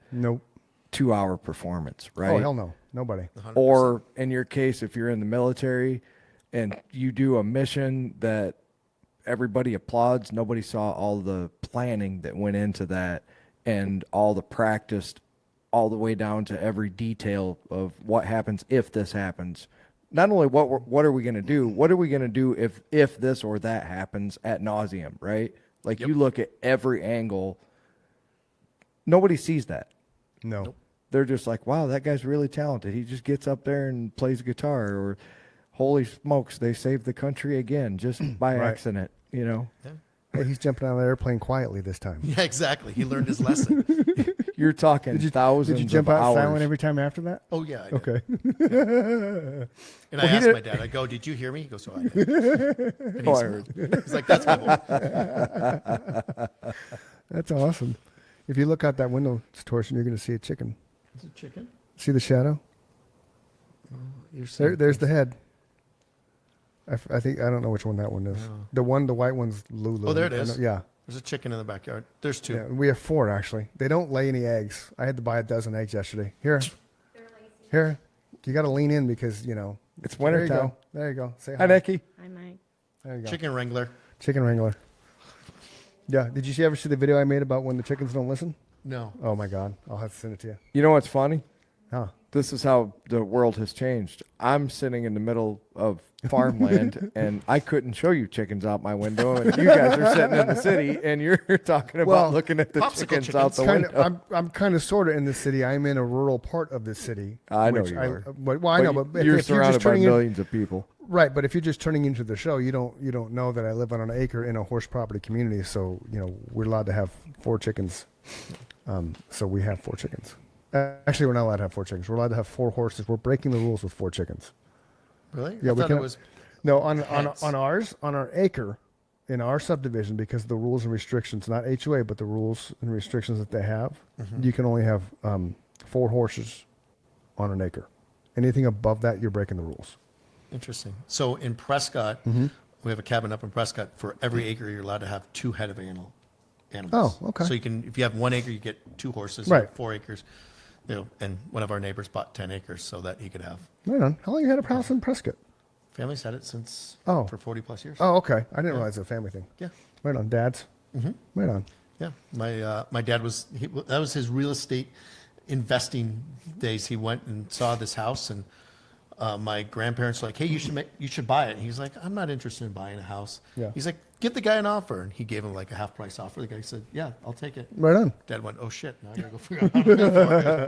2-hour performance, right? Oh, hell no. Nobody. 100%. Or in your case, if you're in the military and you do a mission that everybody applauds, nobody saw all the planning that went into that and all the practice all the way down to every detail of what happens if this happens. Not only what are we going to do, what are we going to do if this or that happens ad nauseum, right? Like you look at every angle, nobody sees that. No. Nope. They're just like, wow, that guy's really talented. He just gets up there and plays guitar, or holy smokes, they saved the country again just by accident, Yeah. Hey, he's jumping out of the airplane quietly this time. Yeah, exactly. He learned his lesson. You're talking thousands Did you jump of out hours. silent every time after that? Oh, yeah. I did. Okay. And I asked my dad, I go, did you hear me? He goes, oh, I did. And Oh, I heard. he's like, that's my boy. That's awesome. If you look out that window, Torsten, you're going to see a chicken. Is it chicken? See the shadow? You're There's the head. I think I don't know which one that one is. The white one's Lulu. Oh, there it I know- is. yeah. There's a chicken in the backyard. There's 2. Yeah. We have 4 actually. They don't lay any eggs. I had to buy a dozen eggs yesterday. Here. You got to lean in because It's There you winter time. go. There you go. Say Hi, Nikki. I might. There you go. Chicken Wrangler. Chicken wrangler. Yeah. Did you ever see the video I made about when the chickens don't listen? No. Oh my God. I'll have to send it to you. You know what's funny? Huh. This is how the world has changed. I'm sitting in the middle of farmland, and I couldn't show you chickens out my window, and you guys are sitting in the city, and you're talking about Well, looking at the popsicle chickens out the Kind window. of, I'm kind of sort of in the city. I'm in a rural part of the city. I know which you are. Well, I know, but you're if surrounded just by turning in, millions of people. right? But if you're just turning into the show, you don't know that I live on an acre in a horse property community. So we're allowed to have 4 chickens. So we have 4 chickens. Actually, we're not allowed to have 4 chickens. We're allowed to have 4 horses. We're breaking the rules with 4 chickens. Really? Yeah, I we thought can. it was. No, on our acre, in our subdivision, because of the rules and restrictions, not HOA, but the rules and restrictions that they have, you can only have 4 horses on an acre. Anything above that, you're breaking the rules. Interesting. So in Prescott, we have a cabin up in Prescott. For every acre, you're allowed to have 2 head of animals. Oh, okay. So you can, if you have 1 acre, you get 2 horses. Right. You have 4 acres. And one of our neighbors bought 10 acres so that he could have. Right on. How long you had a house in Prescott? Family's had it since for 40 plus years. Oh, okay. I didn't realize it was a family thing. Yeah. Right on. Dad's. Right on. Yeah. My dad that was his real estate investing days. He went and saw this house, and my grandparents were like, "Hey, you should buy it." And he's like, "I'm not interested in buying a house." Yeah. He's like, "Give the guy an offer," and he gave him like a half price offer. The guy said, "Yeah, I'll take it." Right on. Dad went, "Oh shit, now I gotta go figure out how to pay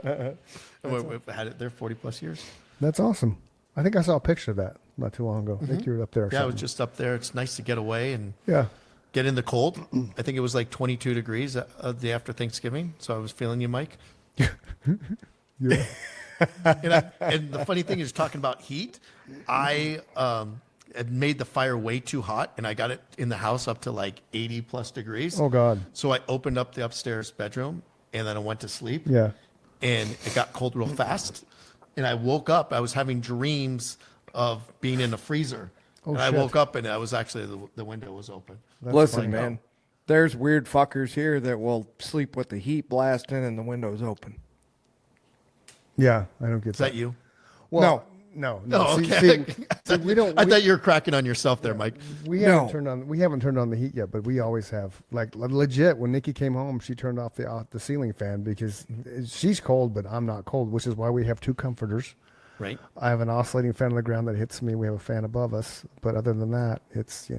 for it." And we've had it there 40 plus years. That's awesome. I think I saw a picture of that not too long ago. I think you were up there. Or Yeah, I was something. just up there. It's nice to get away and Yeah. get in the cold. I think it was like 22 degrees the day after Thanksgiving, so I was feeling you, Mike. Yeah. And the funny thing is, talking about heat, I had made the fire way too hot, and I got it in the house up to like 80 plus degrees. Oh God. So I opened up the upstairs bedroom, and then I went to sleep. Yeah. And it got cold real fast. And I woke up. I was having dreams of being in a freezer. Oh, and I shit. woke up, and I was actually the window was open. Listen, funny. man, there's weird fuckers here that will sleep with the heat blasting and the windows open. Yeah. I don't get Is that you? Well, no. Oh, See- okay. see, we don't. I thought you were cracking on yourself there, Mike. We No. haven't turned on the heat yet, but we always have. Like legit, when Nikki came home, she turned off the ceiling fan because she's cold, but I'm not cold, which is why we have 2 comforters. Right? I have an oscillating fan on the ground that hits me. We have a fan above us, but other than that, it's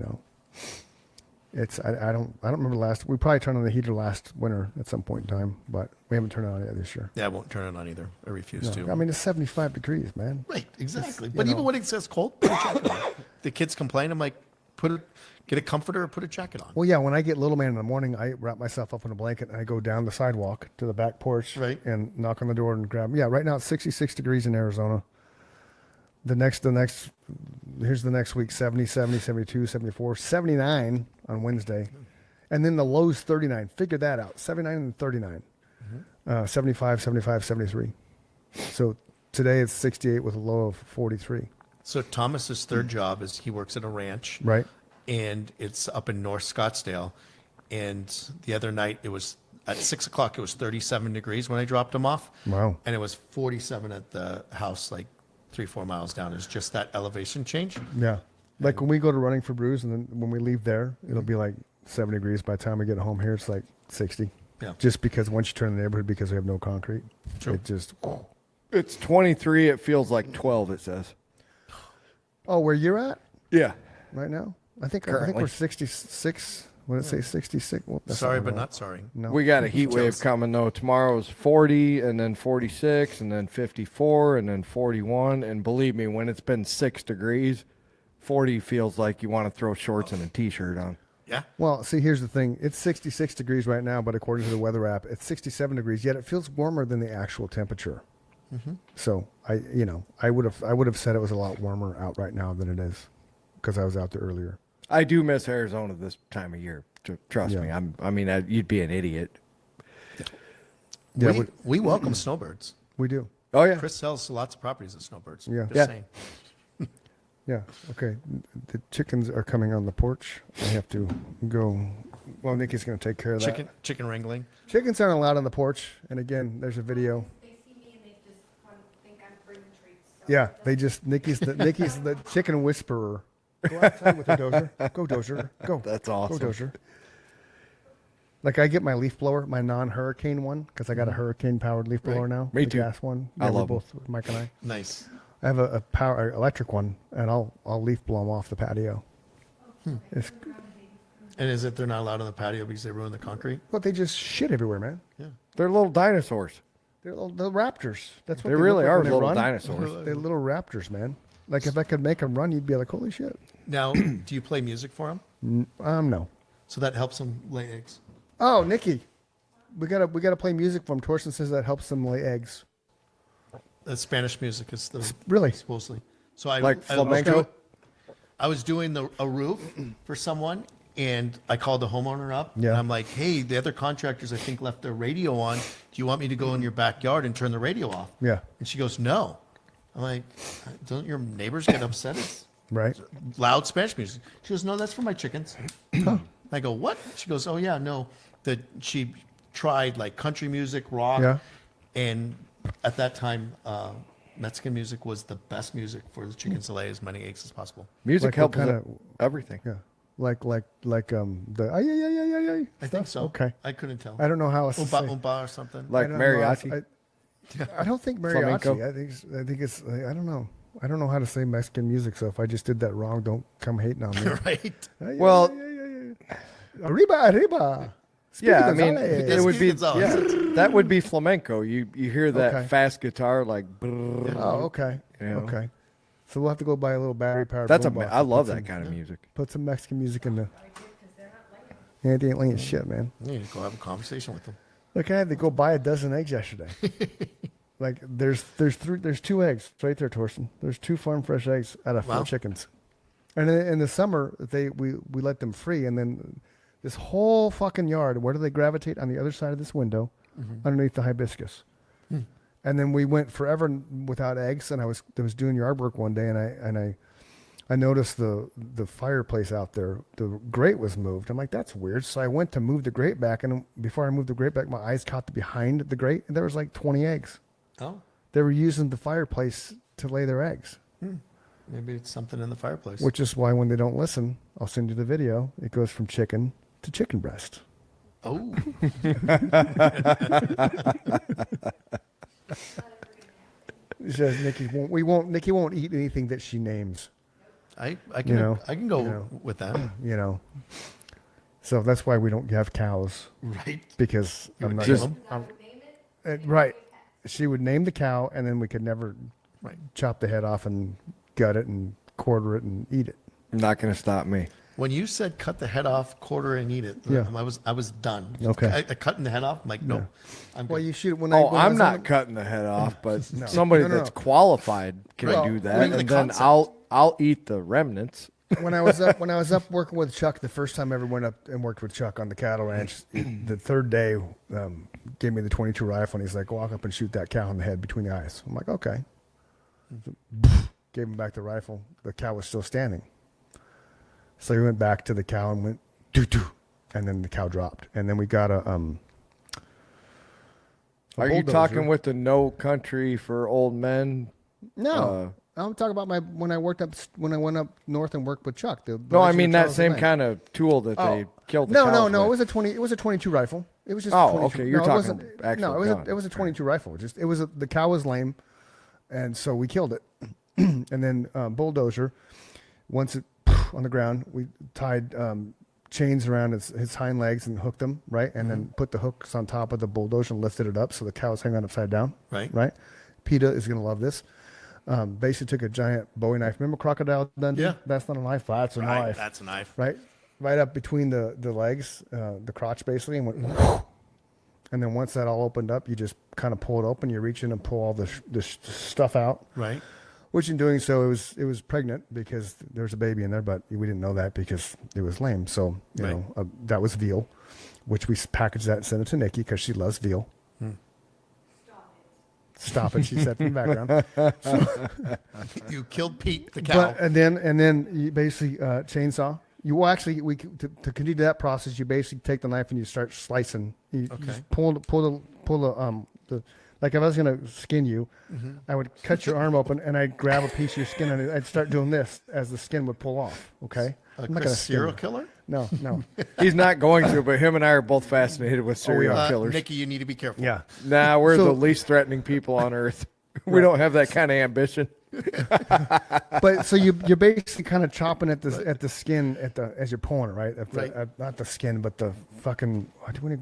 I don't remember we probably turned on the heater last winter at some point in time, but we haven't turned it on yet this year. Yeah, I won't turn it on either. I refuse No, to. I mean, it's 75 degrees, man. Right, exactly. you But know. even when it says cold, put a jacket on. The kids complain. I'm like, get a comforter or put a jacket on. Well, yeah, when I get little man in the morning, I wrap myself up in a blanket and I go down the sidewalk to the back porch Right. and knock on the door and grab. Yeah, right now it's 66 degrees in Arizona. Here's the next week, 70, 70, 72, 74, 79 on Wednesday. And then the low's 39. Figure that out. 79 and 39. 75, 75, 73. So today it's 68 with a low of 43. So Thomas's third job is he works at a ranch. Right. And it's up in North Scottsdale. And the other night it was at 6 o'clock, it was 37 degrees when I dropped him off. Wow. And it was 47 at the house, like 3-4 miles down. It's just that elevation change. Yeah. Like when we go to Running for Brews and then when we leave there, it'll be like 7 degrees. By the time we get home here, it's like 60. Yeah. Just because once you turn the neighborhood, because we have no concrete, True. it just. It's 23. It feels like 12. It says. Oh, where you're at Yeah. right now? I think Currently. we're 66. What did it say? 66. Well, that's Sorry, not but right. not sorry. No. We got a heat wave Jealous. coming though. Tomorrow's 40 and then 46 and then 54 and then 41. And believe me, when it's been 6 degrees, 40 feels like you want to throw shorts and a t-shirt on. Yeah. Well, see, here's the thing. It's 66 degrees right now, but according to the weather app, it's 67 degrees. Yet it feels warmer than the actual temperature. So I would have said it was a lot warmer out right now than it is, because I was out there earlier. I do miss Arizona this time of year. Trust me. You'd be an idiot. Yeah, we welcome snowbirds. we do. Oh yeah. Chris sells lots of properties of snowbirds. Yeah. Just Yeah. saying. Yeah. Okay. The chickens are coming on the porch. I have to go. Well, Nikki's going to take care of that. Chicken wrangling. Chickens aren't allowed on the porch. And again, there's a video. They see me and they just think I'm bringing treats. So Yeah, they just Nikki's the chicken whisperer. Go outside with her, Dozer. Go, Dozer. Go. That's awesome. Go, Dozer. Like, I get my leaf blower, my non-hurricane one, because I got a hurricane-powered leaf blower now. Me the too. gas one. I Yeah, love we're both, Mike and I. Nice. I have a power electric one, and I'll leaf blow them off the patio. It's, And is it they're not allowed on the patio because they ruin the concrete? but they just shit everywhere, man. Yeah. They're little dinosaurs. They're little raptors. That's what They they really look like are when they little run. dinosaurs. They're little raptors, man. Like, if I could make them run, you'd be like, holy shit. Now, do you play music for them? No. So that helps them lay eggs. Oh, Nikki, we gotta play music for them. Torsten says that helps them lay eggs. That's Spanish music is the Really? supposedly. So I Like I flamenco? I was doing a roof for someone, and I called the homeowner up. Yeah. And I'm like, hey, the other contractors I think left their radio on. Do you want me to go in your backyard and turn the radio off? Yeah. And she goes, no. I'm like, don't your neighbors get upset? It's Right. loud Spanish music. She goes, no, that's for my chickens. I go, what? She goes, oh yeah, no. That she tried like country music, rock, Yeah. and at that time, Mexican music was the best music for the chickens to lay as many eggs as possible. Music Like what helps kinda- with everything. Yeah. Like the ay. I think so. Okay. I couldn't tell. I don't know how else to Oompa say. Oompa or something. Like I don't know how else- mariachi. I don't think Flamenco? mariachi. I think it's. I don't know. I don't know how to say Mexican music. So if I just did that wrong, don't come hating on me. Right? Ay, Well- arriba. Yeah, I Speaking mean, Gonzalez. it would be Gonzalez. that would be flamenco. You hear that Okay. fast guitar like. brrr. Oh, okay. You know. Okay. So we'll have to go buy a little battery powered. That's boombox I and love put that some- kind of music. Put some Mexican music in the. Yeah, they ain't laying shit, man. You need to go have a conversation with them. Look, I had to go buy a dozen eggs yesterday. Like there's two eggs right there, Torsten. There's 2 farm fresh eggs out of 4 Wow. chickens. And in the summer, we let them free, and then this whole fucking yard. Where do they gravitate? On the other side of this window, underneath the hibiscus. And then we went forever without eggs. And I was doing yard work one day, and I noticed the fireplace out there. The grate was moved. I'm like, that's weird. So I went to move the grate back, and before I moved the grate back, my eyes caught the behind the grate, and there was like 20 eggs. Oh, They were using the fireplace to lay their eggs, maybe it's something in the fireplace. which is why when they don't listen, I'll send you the video. It goes from chicken to chicken breast. Oh, It says Nikki won't eat anything that she names. I can You know, I can go you know. with that. You know. So that's why we don't have cows, Right? because I'm not name gonna- them? right. She would name the cow, and then we could never Right. chop the head off and gut it and quarter it and eat it. Not going to stop me. When you said cut the head off, quarter and eat it, Yeah. I was done. Okay. I cutting the head off. I'm like, no. I'm Well, good. you shoot when Oh, when I I'm was not on- cutting the head off, but No. somebody No, no, that's no. qualified can Right. do Well, that, the and then concept. I'll eat the remnants. when I was up working with Chuck the first time I ever went up and worked with Chuck on the cattle ranch. The third day, gave me the 22 rifle, and he's like, "Walk up and shoot that cow in the head between the eyes." I'm like, "Okay." Gave him back the rifle. The cow was still standing. So he went back to the cow and went doo doo, and then the cow dropped. And then we got a Are you bulldozer. talking with the No Country for Old Men? No, I'm talking about when I went up north and worked with Chuck. The No, I Legend mean of that Charles same Lane. kind of tool that they killed the No, cows no. with. It was a 22 rifle. It was just. Oh, 22 okay, you're it talking wasn't- actual No, gun. it was a 22 rifle. The cow was lame, and so we killed it. And then bulldozer, once it on the ground, we tied chains around his hind legs and hooked them right, and then put the hooks on top of the bulldozer and lifted it up so the cow was hanging on upside down. Right. Right. PETA is gonna love this. Basically took a giant Bowie knife. Remember Crocodile Dundee? Yeah. That's not a knife. That's a knife. That's a knife. Right? right up between the legs, the crotch basically, and went. And then once that all opened up, you just kind of pull it open. You reach in and pull all the stuff out. Right. Which in doing so, it was pregnant because there was a baby in there, but we didn't know that because it was lame. So you know that was veal, which we packaged that and sent it to Nikki because she loves veal. Stop it, she said in the background. You killed Pete the cow. But, and then you basically chainsaw. You will actually to continue that process. You basically take the knife and you start slicing. You just pull the like if I was gonna skin you, I would cut your arm open and I'd grab a piece of your skin and I'd start doing this as the skin would pull off. Okay, I'm not gonna serial killer? No. He's not going to, but him and I are both fascinated with serial killers. Nikki, you need to be careful. Yeah. Nah, we're the least threatening people on earth. We don't have that kind of ambition. But so you're basically kind of chopping at the skin as you're pulling it, right? Not the skin, but the fucking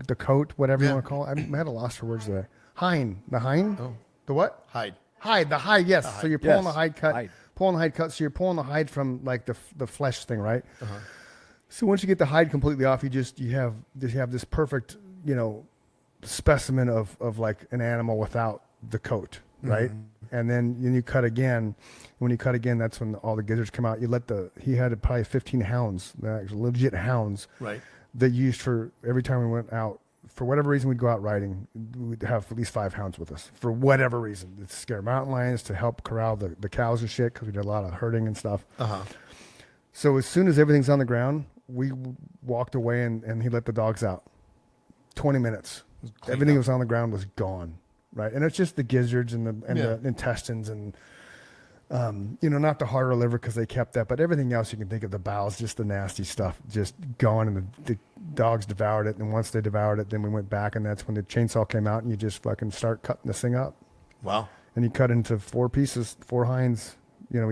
the coat, whatever you want to call it. I had a loss for words there. The hind. Oh. The what? Hide. The hide. Yes. So you're pulling the hide cut. Pulling the hide cut. So you're pulling the hide from like the flesh thing, right? So once you get the hide completely off, you have this perfect specimen of like an animal without the coat, right? And then you cut again. When you cut again, that's when all the gizzards come out. He had probably 15 hounds, legit hounds, right? That used for every time we went out. For whatever reason, we'd go out riding. We'd have at least 5 hounds with us. For whatever reason, to scare mountain lions, to help corral the cows and shit, because we did a lot of herding and stuff. So as soon as everything's on the ground, we walked away and he let the dogs out. 20 minutes. Everything that was on the ground was gone. Right, and it's just the gizzards and the intestines and not the heart or liver because they kept that, but everything else you can think of, the bowels, just the nasty stuff, just gone, and the dogs devoured it. And once they devoured it, then we went back, and that's when the chainsaw came out, and you just fucking start cutting this thing up. Wow! And you cut into 4 pieces, 4 hinds,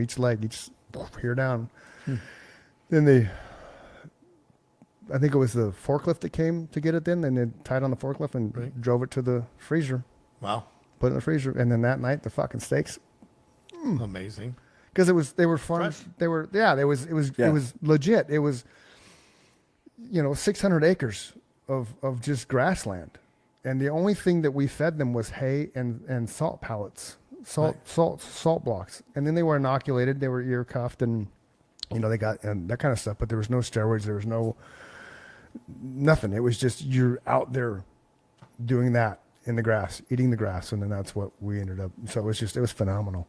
each leg, each here down. Then I think it was the forklift that came to get it. Then they tied on the forklift and drove it to the freezer. Wow. Put it in the freezer, and then that night the fucking steaks. Amazing. Because they were farms. It was legit. It was 600 acres of just grassland, and the only thing that we fed them was hay and salt pellets, salt blocks, and then they were inoculated. They were ear cuffed, and they got and that kind of stuff. But there was no steroids. There was nothing. It was just you're out there doing that. In the grass, eating the grass, and then that's what we ended up. So it was phenomenal.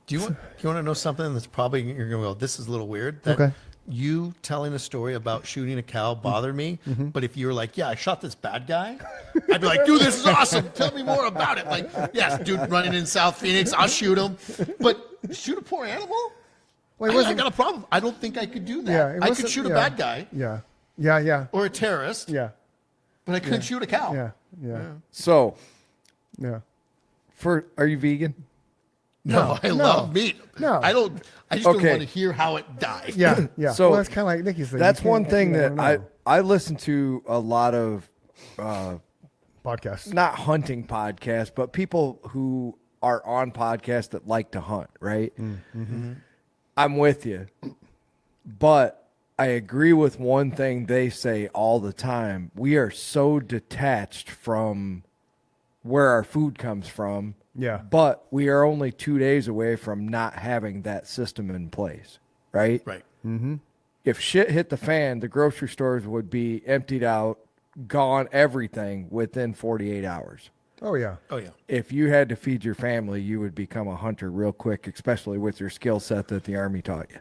Do you want to know something that's probably you're going to go, this is a little weird? That you telling a story about shooting a cow bothered me, but if you were like, yeah, I shot this bad guy, I'd be like, dude, this is awesome. Tell me more about it. Like, yes, dude, running in South Phoenix, I'll shoot him. But shoot a poor animal? Well, I got a problem. I don't think I could do that. Yeah, I could shoot a bad guy. Yeah. Or a terrorist. Yeah. But I couldn't shoot a cow. Yeah. So, yeah. Are you vegan? No, I love meat. No. I just don't want to hear how it died. Yeah. So that's kind of like Nikki's thing. That's one thing that I listen to a lot of podcasts. Not hunting podcasts, but people who are on podcasts that like to hunt, right? I'm with you. But I agree with one thing they say all the time. We are so detached from where our food comes from. Yeah. But we are only 2 days away from not having that system in place, right? Right. If shit hit the fan, the grocery stores would be emptied out, gone, everything within 48 hours. Oh, yeah. If you had to feed your family, you would become a hunter real quick, especially with your skill set that the Army taught you.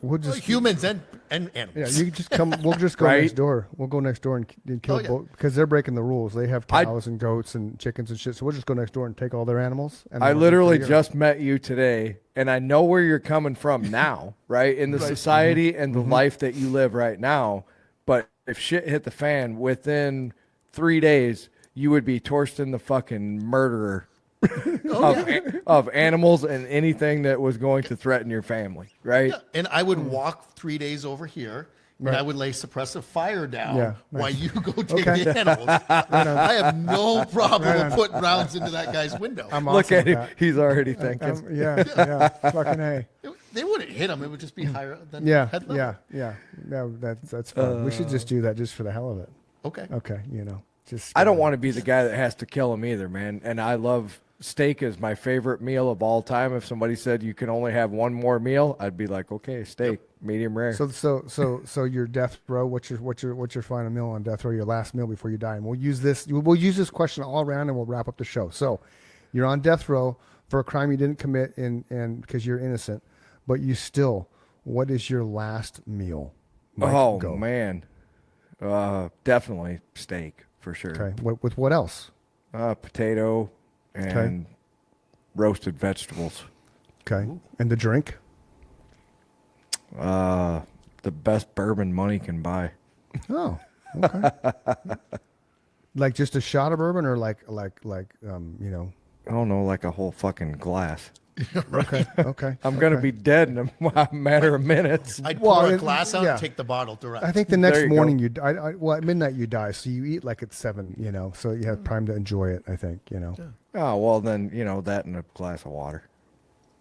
We'll just humans and animals. Yeah, you can just come. We'll just go next door. We'll go next door and kill both because they're breaking the rules. They have cows and goats and chickens and shit. So we'll just go next door and take all their animals. And I literally just met you today, and I know where you're coming from now, right? In the society and the life that you live right now. But if shit hit the fan within 3 days, you would be Torsten the fucking murderer. Of animals and anything that was going to threaten your family, right? Yeah. And I would walk 3 days over here, and I would lay suppressive fire down while you go take the animals. I have no problem with putting rounds into that guy's window. Look at him. He's already thinking. Yeah. Fucking A. They wouldn't hit them. It would just be higher than Yeah, head level. yeah. No, that's fun. We should just do that just for the hell of it. Okay. Okay, just. I don't want to be the guy that has to kill him either, man. And I love steak is my favorite meal of all time. If somebody said you can only have one more meal, I'd be like, okay, steak, medium rare. So your death row. What's your final meal on death row? Your last meal before you die. And we'll use this question all around, and we'll wrap up the show. So, you're on death row for a crime you didn't commit, and because you're innocent, but you still. What is your last meal? Mike, go. Man, definitely steak for sure. Okay. With what else? Potato and roasted vegetables. Okay. Ooh. And the drink? The best bourbon money can buy. Oh, okay. Like just a shot of bourbon, or like I don't know, like a whole fucking glass. Okay. I'm gonna be dead in a matter of minutes. I'd pour a glass out and take the bottle direct. I think the next morning at midnight you die, so you eat like at 7, so you have time to enjoy it. I think, Yeah. Oh well, then that and a glass of water.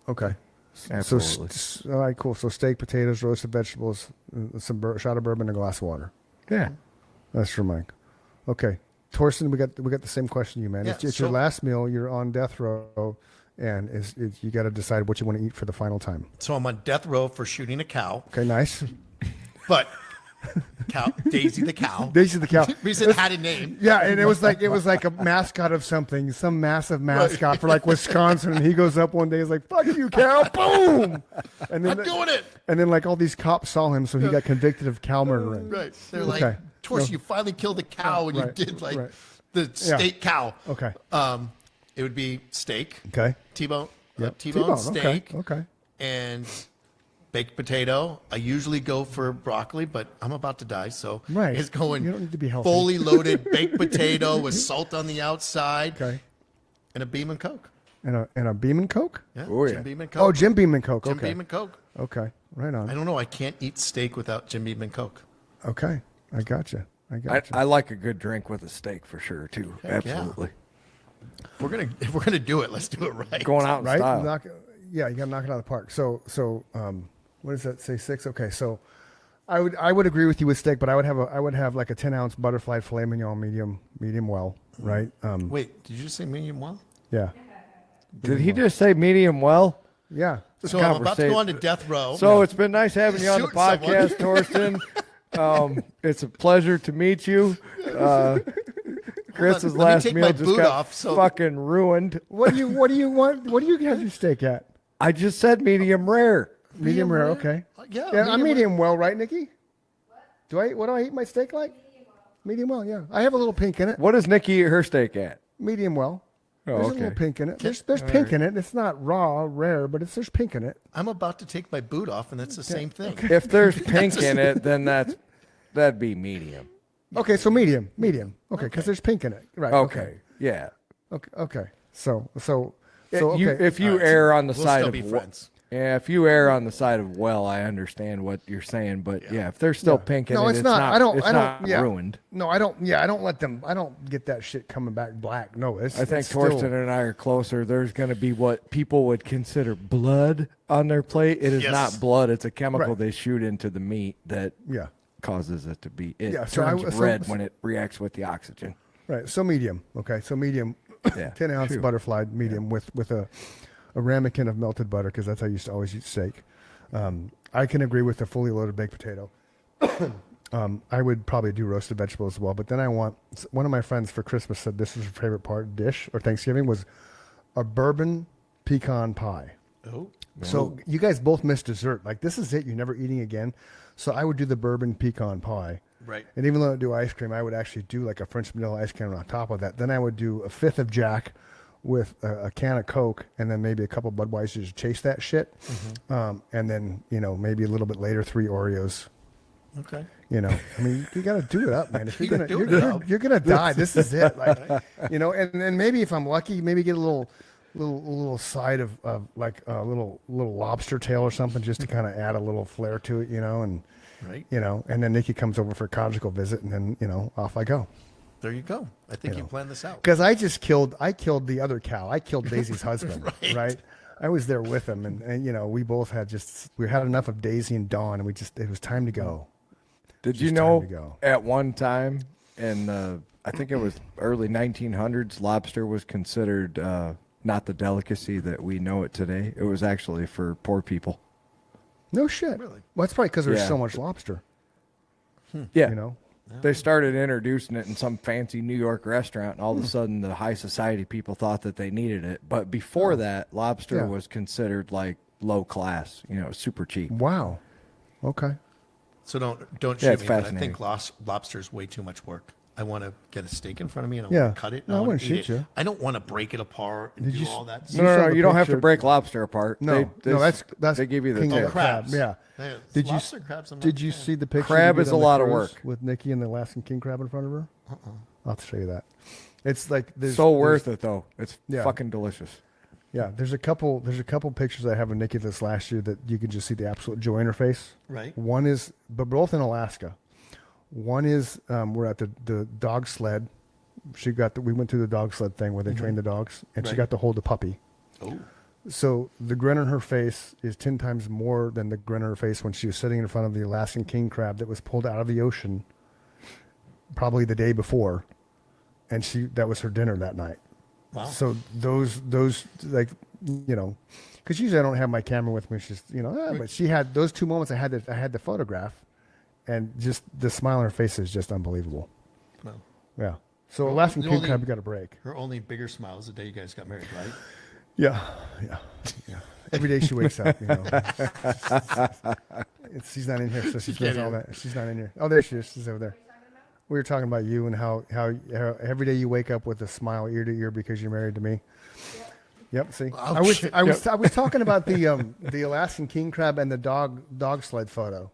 Okay. Absolutely. So, all right, cool. So steak, potatoes, roasted vegetables, some shot of bourbon, and a glass of water. Yeah. That's for Mike. Okay, Torsten, we got the same question you, man. Yeah, it's your last meal. You're on death row. And you got to decide what you want to eat for the final time. So I'm on death row for shooting a cow. Okay, nice. But Daisy the cow. Daisy the cow. Because it had a name. Yeah, and it was like a mascot of something, some massive mascot for like Wisconsin. And he goes up one day, he's like, "Fuck you, cow!" Boom. And then I'm doing it. And then like all these cops saw him, so he got convicted of cow murdering. Right. They're like, Torsten, you finally killed a cow, and you did the state cow. Okay. It would be steak. Okay. T-bone. Yep. T-bone steak. Okay. And baked potato. I usually go for broccoli, but I'm about to die, so it's going you don't need to be healthy. fully loaded baked potato with salt on the outside. Okay. And a Beam and Coke. And a Beam and Coke? Yeah. Oh, yeah. Jim Beam and Coke. Oh, Jim Beam and Coke. Jim Okay. Beam and Coke. Okay. Right on. I don't know. I can't eat steak without Jim Beam and Coke. Okay. I gotcha. I like a good drink with a steak for sure too. Heck Absolutely. Yeah. If we're gonna do it, let's do it right. Going out in right? style. You got to knock it out of the park. So, what does that say? 6. Okay, so I would agree with you with steak, but I would have like a 10-ounce butterfly filet mignon, medium well, right? Wait, did you just say medium well? Yeah, Did he just say medium well? yeah. So I'm about to go on to death row. So it's been nice having you on the Shoot someone. podcast, Torsten. It's a pleasure to meet you. Chris's Let me last take meal my just boot got off, so- fucking ruined. What do you want? What do you have your steak at? I just said medium rare. Medium rare. Okay. Yeah, I'm medium well, right, Nikki? What do I eat my steak like? Medium well. Yeah. I have a little pink in it. What does Nikki eat her steak at? Medium well. Oh, There's a okay. little pink in it. There's pink in it. It's not raw, rare, but there's pink in it. I'm about to take my boot off, and that's the same thing. If there's pink in it, then that'd be medium. Okay, so medium. Okay, because there's pink in it. Right. Okay. Yeah. Okay. So If you err on the We'll side still of be friends. Yeah, if you err on the side of well, I understand what you're saying, but if there's still pink in No, it, it's not. I don't. Yeah. ruined. No, I don't. Yeah, I don't let them. I don't get that shit coming back black. No, I think it's Torsten still, and I are closer. There's going to be what people would consider blood on their plate. It is Yes. not blood. It's a chemical Right. they shoot into the meat that Yeah. causes it to be. It Yeah, so turns red when it reacts with the oxygen. Right. So medium. Okay. So medium. Yeah. 10-ounce True. butterfly medium with a ramekin of melted butter because that's how I used to always eat steak. I can agree with the fully loaded baked potato. I would probably do roasted vegetables as well, but then I want one of my friends for Christmas said this is her favorite dish or Thanksgiving was a bourbon pecan pie. Oh. So you guys both missed dessert. Like this is it. You're never eating again. So I would do the bourbon pecan pie. Right. And even though I do ice cream, I would actually do like a French vanilla ice cream on top of that. Then I would do a fifth of Jack with a can of Coke and then maybe a couple Budweisers to chase that shit. And then, maybe a little bit later, 3 Oreos. Okay. I mean, you got to do it up, man. If You gotta do it up. you're gonna die. This is it. Like, and then maybe if I'm lucky, maybe get a little side of like a little lobster tail or something just to kind of add a little flair to it, and Right. and then Nikki comes over for a conjugal visit and then, off I go. There you go. I think you planned this out. Because I killed the other cow. I killed Daisy's husband, right? I was there with him, and we both had we had enough of Daisy and Dawn, and it was time to go. Did you know at one time in I think it was early 1900s, lobster was considered not the delicacy that we know it today. It was actually for poor people. No shit. Really? Well, that's probably because there's Yeah. so much lobster. Yeah. They started introducing it in some fancy New York restaurant, and all of a sudden the high society people thought that they needed it. But before that, lobster was considered like low class, super cheap. Wow. Okay. So don't Yeah, shoot it's me, but I fascinating. think lobster's way too much work. I want to get a steak in front of me and I Yeah. want to cut it. And No, I wanna wouldn't eat shoot it. you. I don't want to break it apart and do all that. You No, saw the you don't have to picture. break lobster apart. No, that's they give you the king tip. of crab. Yeah. Did you lobster crabs? I'm not Did a you fan. see the picture? Crab we did is on a the lot of cruise work. with Nikki and the Alaskan king crab in front of her. I'll have to show you that. It's like So worth it though. It's Yeah. fucking delicious. Yeah, there's a couple pictures I have of Nikki this last year that you can just see the absolute joy in her face. Right. One is, but both in Alaska. One is we're at the dog sled. We went through the dog sled thing where they train the dogs, and she Right. got to hold the puppy. Oh. So the grin on her face is 10 times more than the grin on her face when she was sitting in front of the Alaskan king crab that was pulled out of the ocean probably the day before, and that was her dinner that night. Wow. So those like because usually I don't have my camera with me. She's but she had those two moments. I had the photograph, and just the smile on her face is just unbelievable. No. Yeah. So Alaskan the king only- crab got a break. Her only bigger smile is the day you guys got married, right? Yeah. Every day she wakes up, she's not in here, so she spends all that. She's not in here. Oh, there she is. She's over there. We were talking about you and how every day you wake up with a smile ear to ear because you're married to me. Yep. See, I was talking about the Alaskan king crab and the dog sled photo,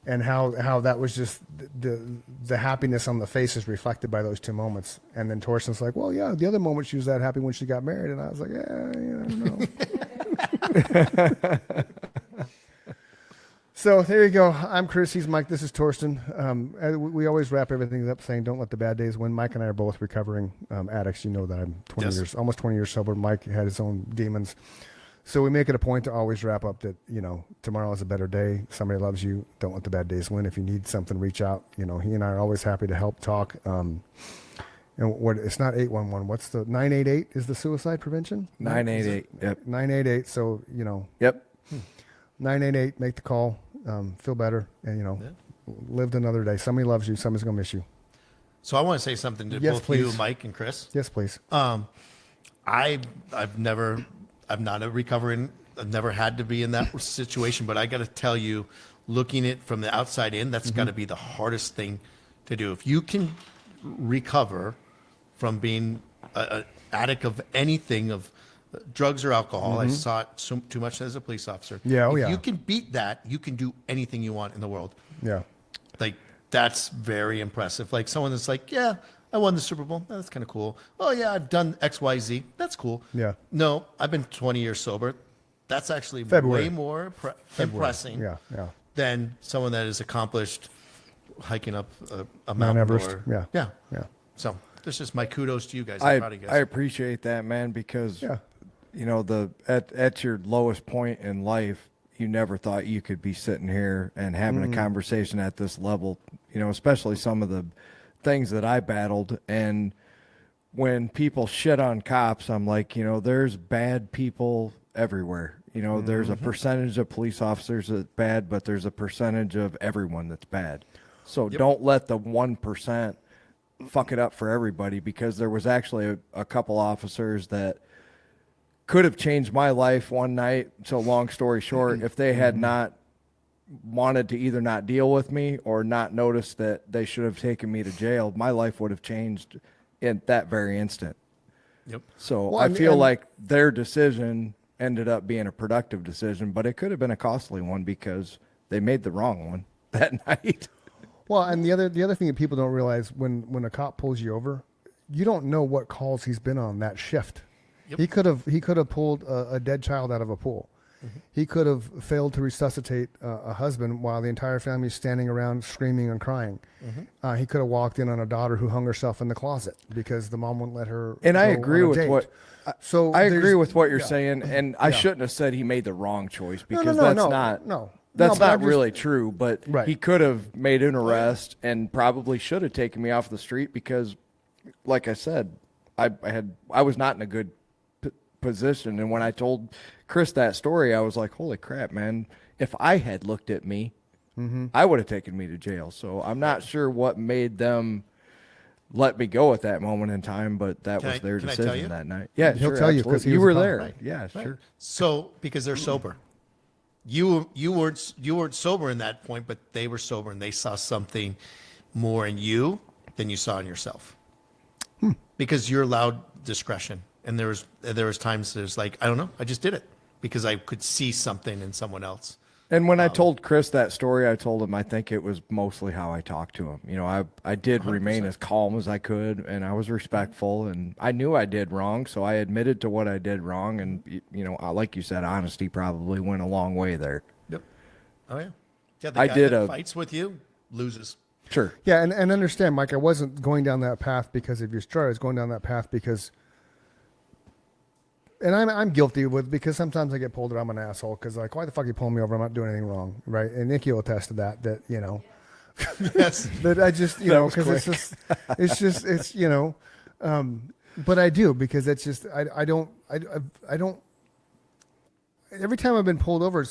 and how that was just the happiness on the faces reflected by those two moments. And then Torsten's like, well, yeah, the other moment she was that happy when she got married, and I was like, yeah, I don't know. So there you go. I'm Chris. He's Mike. This is Torsten. We always wrap everything up saying, "Don't let the bad days win." Mike and I are both recovering addicts. You know that I'm almost 20 years sober. Mike had his own demons, so we make it a point to always wrap up that tomorrow is a better day. Somebody loves you. Don't let the bad days win. If you need something, reach out. He and I are always happy to help talk. And it's not 811. What's the 988? Is the suicide prevention? 988. Yep. 988. So Yep. 988. Make the call. Feel better, and lived another day. Somebody loves you. Somebody's gonna miss you. So I want to say something to Yes, both please. you, Mike, and Chris. Yes, please. I'm not a recovering. I've never had to be in that situation, but I got to tell you, looking it from the outside in, that's got to be the hardest thing to do. If you can recover from being an addict of anything, of drugs or alcohol, I saw it too much as a police officer. Yeah, if you can beat that, you can do anything you want in the world. Yeah. Like, that's very impressive. Like someone that's like, yeah, I won the Super Bowl. That's kind of cool. Oh yeah, I've done X, Y, Z. That's cool. Yeah. No, I've been 20 years sober. That's actually February. way more impressing Yeah. than someone that has accomplished hiking up a Mount mountain. Everest. Or, Yeah. So this is my kudos to you guys. I'm proud of you I guys. appreciate that, man, because Yeah. at your lowest point in life, you never thought you could be sitting here and having a conversation at this level, especially some of the things that I battled. And when people shit on cops, I'm like, there's bad people everywhere. There's a percentage of police officers that's bad, but there's a percentage of everyone that's bad. So don't let the 1% fuck it up for everybody, because there was actually a couple officers that could have changed my life one night. So long story short, if they had not wanted to either not deal with me or not notice that they should have taken me to jail, my life would have changed in that very instant. Yep. So Well, I and- feel and- like their decision ended up being a productive decision, but it could have been a costly one because they made the wrong one that night. Well, and the other thing that people don't realize, when a cop pulls you over, you don't know what calls he's been on that shift. Yep. He could have pulled a dead child out of a pool. He could have failed to resuscitate a husband while the entire family is standing around screaming and crying. He could have walked in on a daughter who hung herself in the closet because the mom wouldn't let her. And I go agree on a with date. what. So I agree there's- with what you're yeah. saying, and I shouldn't have said he made the wrong choice because no, that's no, not no. that's No, but not I'm just- really true. But Right. he could have made an arrest and probably should have taken me off the street because, like I said, I was not in a good position. And when I told Chris that story, I was like, "Holy crap, man! If I had looked at me, I would have taken me to jail." So I'm not sure what made them let me go at that moment in time, but that was their can I tell you? decision that night. Yeah, He'll sure, tell you 'cause absolutely. he You was were a cop. there. Right. Yeah, Right. sure. So because they're sober, you weren't sober in that point, but they were sober and they saw something more in you than you saw in yourself. Because you're allowed discretion, and there was times there's like, I don't know, I just did it because I could see something in someone else. And when I told Chris that story, I told him I think it was mostly how I talked to him. You know, I did remain as calm as I could, and I was respectful, and I knew I did wrong, so I admitted to what I did wrong, and you know, like you said, honesty probably went a long way there. Yep. Oh yeah. Yeah. The I guy did that a- fights with you loses. Sure. Yeah, and understand, Mike, I wasn't going down that path because of your story. I was going down that path because, and I'm guilty with because sometimes I get pulled that I'm an asshole because like, why the fuck are you pulling me over? I'm not doing anything wrong, right? And Nikki will attest to that. That you know, Yes. that I just you That know was because it's you know, but I do because it's just I don't. Every time I've been pulled over,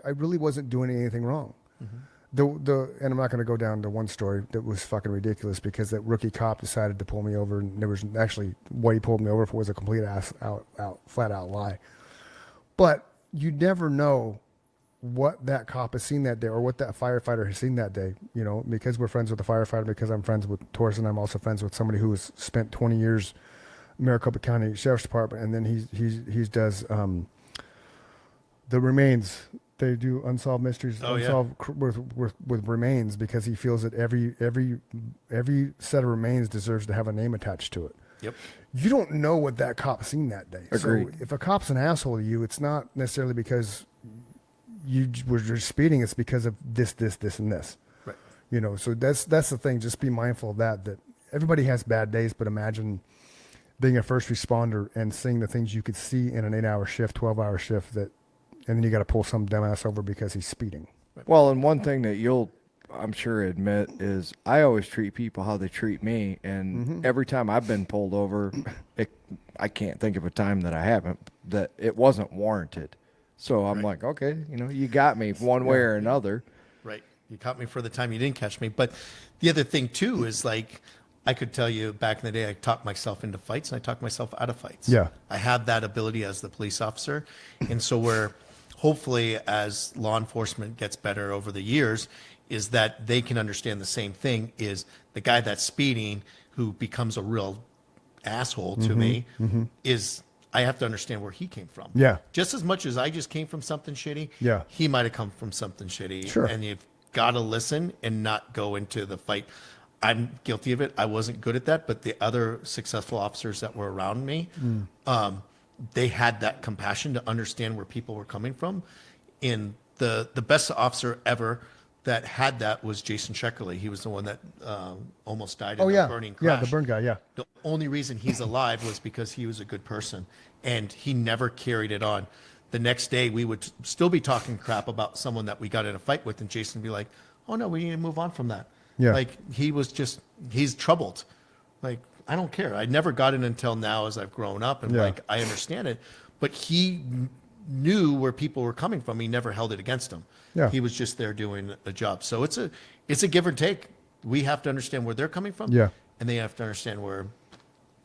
I really wasn't doing anything wrong. And I'm not going to go down to one story that was fucking ridiculous because that rookie cop decided to pull me over, and there was actually what he pulled me over for was a complete flat out lie. But you never know what that cop has seen that day or what that firefighter has seen that day. You know, because we're friends with the firefighter, because I'm friends with Thorsten, I'm also friends with somebody who has spent 20 years in Maricopa County Sheriff's Department, and then he does the remains. They do unsolved mysteries, with remains because he feels that every set of remains deserves to have a name attached to it. Yep. You don't know what that cop's seen that day. Agreed. So if a cop's an asshole to you, it's not necessarily because you were just speeding. It's because of this, and this. Right. You know, so that's the thing. Just be mindful of that everybody has bad days, but imagine being a first responder and seeing the things you could see in an 8-hour shift, 12-hour shift and then you got to pull some dumbass over because he's speeding. Well, and one thing that you'll, I'm sure, admit is I always treat people how they treat me, and every time I've been pulled over, I can't think of a time that I haven't, that it wasn't warranted. So I'm like, okay, you know, you got me one way or another. Right. You caught me for the time you didn't catch me. But the other thing, too, is like I could tell you back in the day, I talked myself into fights and I talked myself out of fights. Yeah. I have that ability as the police officer. And so we're hopefully as law enforcement gets better over the years is that they can understand the same thing is the guy that's speeding who becomes a real asshole to me is I have to understand where he came from. Yeah. Just as much as I just came from something shitty, Yeah. he might have come from something shitty. Sure. And you've got to listen and not go into the fight. I'm guilty of it. I wasn't good at that, but the other successful officers that were around me, they had that compassion to understand where people were coming from. And the best officer ever that had that was Jason Sheckerly. He was the one that almost died in the burning crash. Yeah, the burn guy, yeah. The only reason he's alive was because he was a good person, and he never carried it on. The next day, we would still be talking crap about someone that we got in a fight with, and Jason would be like, oh, no, we need to move on from that. Yeah. Like, he's troubled. Like, I don't care. I never got it until now as I've grown up, and like, I understand it. But he knew where people were coming from. He never held it against them. Yeah. He was just there doing a job. So it's a give or take. We have to understand where they're coming from. Yeah. And they have to understand where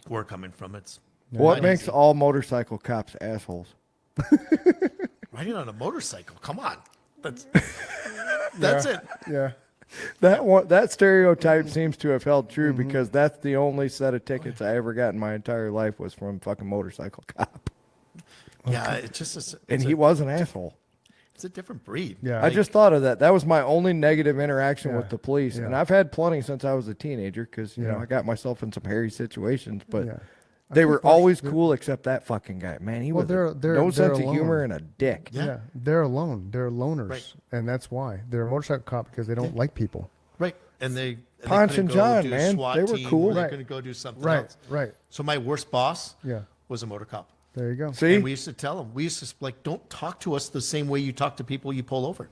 we're coming from. It's What not makes easy. all motorcycle cops assholes? Riding on a motorcycle. Come on. That's it. Yeah. That stereotype seems to have held true because that's the only set of tickets I ever got in my entire life was from fucking motorcycle cop. Yeah, it's just And he was an asshole. it's a different breed. Yeah. I just thought of that. That was my only negative interaction with Yeah. the police. Yeah. And I've had plenty since I was a teenager because, you know, Yeah. I got myself in some hairy situations. But Yeah. They were always cool except that fucking guy. Man, he Well, was they're no sense of alone. humor and a dick. Yeah. They're alone. They're loners, Right. and that's why they're a motorcycle cop because they don't like people. Right. And they Ponch couldn't and go John, do man, SWAT they were team, cool. or They Right. couldn't go do something Right, else. right. So my worst boss Yeah. was a motor cop. There you go. See, And we used to tell him, we used to like, don't talk to us the same way you talk to people you pull over.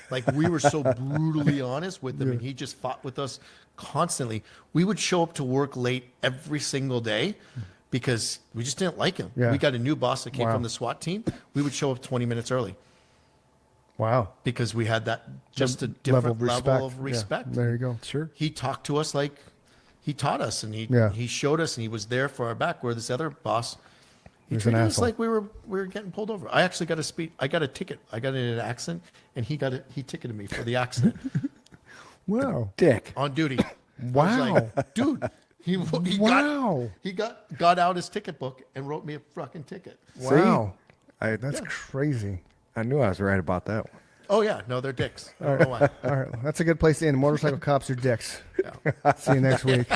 Like we were so brutally honest with him, and he just fought with us constantly. We would show up to work late every single day because we just didn't like him. Yeah. We got a new boss that came Wow. from the SWAT team. We would show up 20 minutes early Wow. because we had that just a different level of Yeah, respect. there you go. sure. He talked to us like he taught us, and Yeah. he showed us, and he was there for our back. Where this other boss, he He's an treated us asshole. like we were getting pulled over. I actually got a speed. I got a ticket. I got in an accident, and he ticketed me for the accident Wow. Dick. on duty. I Wow. was like, dude. He Wow. got out his ticket book and wrote me a fucking ticket. Wow. I That's crazy. I knew I was right about that one. Oh yeah, no, they're dicks. I don't know why. All right. That's a good place to end. Motorcycle cops are dicks. See you next week.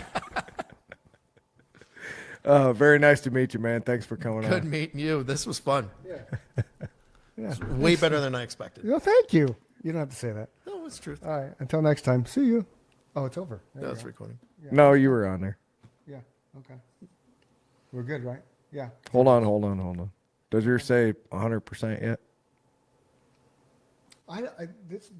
Very nice to meet you, man. Thanks for coming Good on. meeting you. This was fun. Yeah. It's way better than I expected. No, thank you. You don't have to say that. No, it's truth. All right. Until next time. See you. Oh, it's over. There That you was go. recording. No, you were on there. Yeah. Okay. We're good, right? Yeah. Hold on. Does yours say 100% yet? This.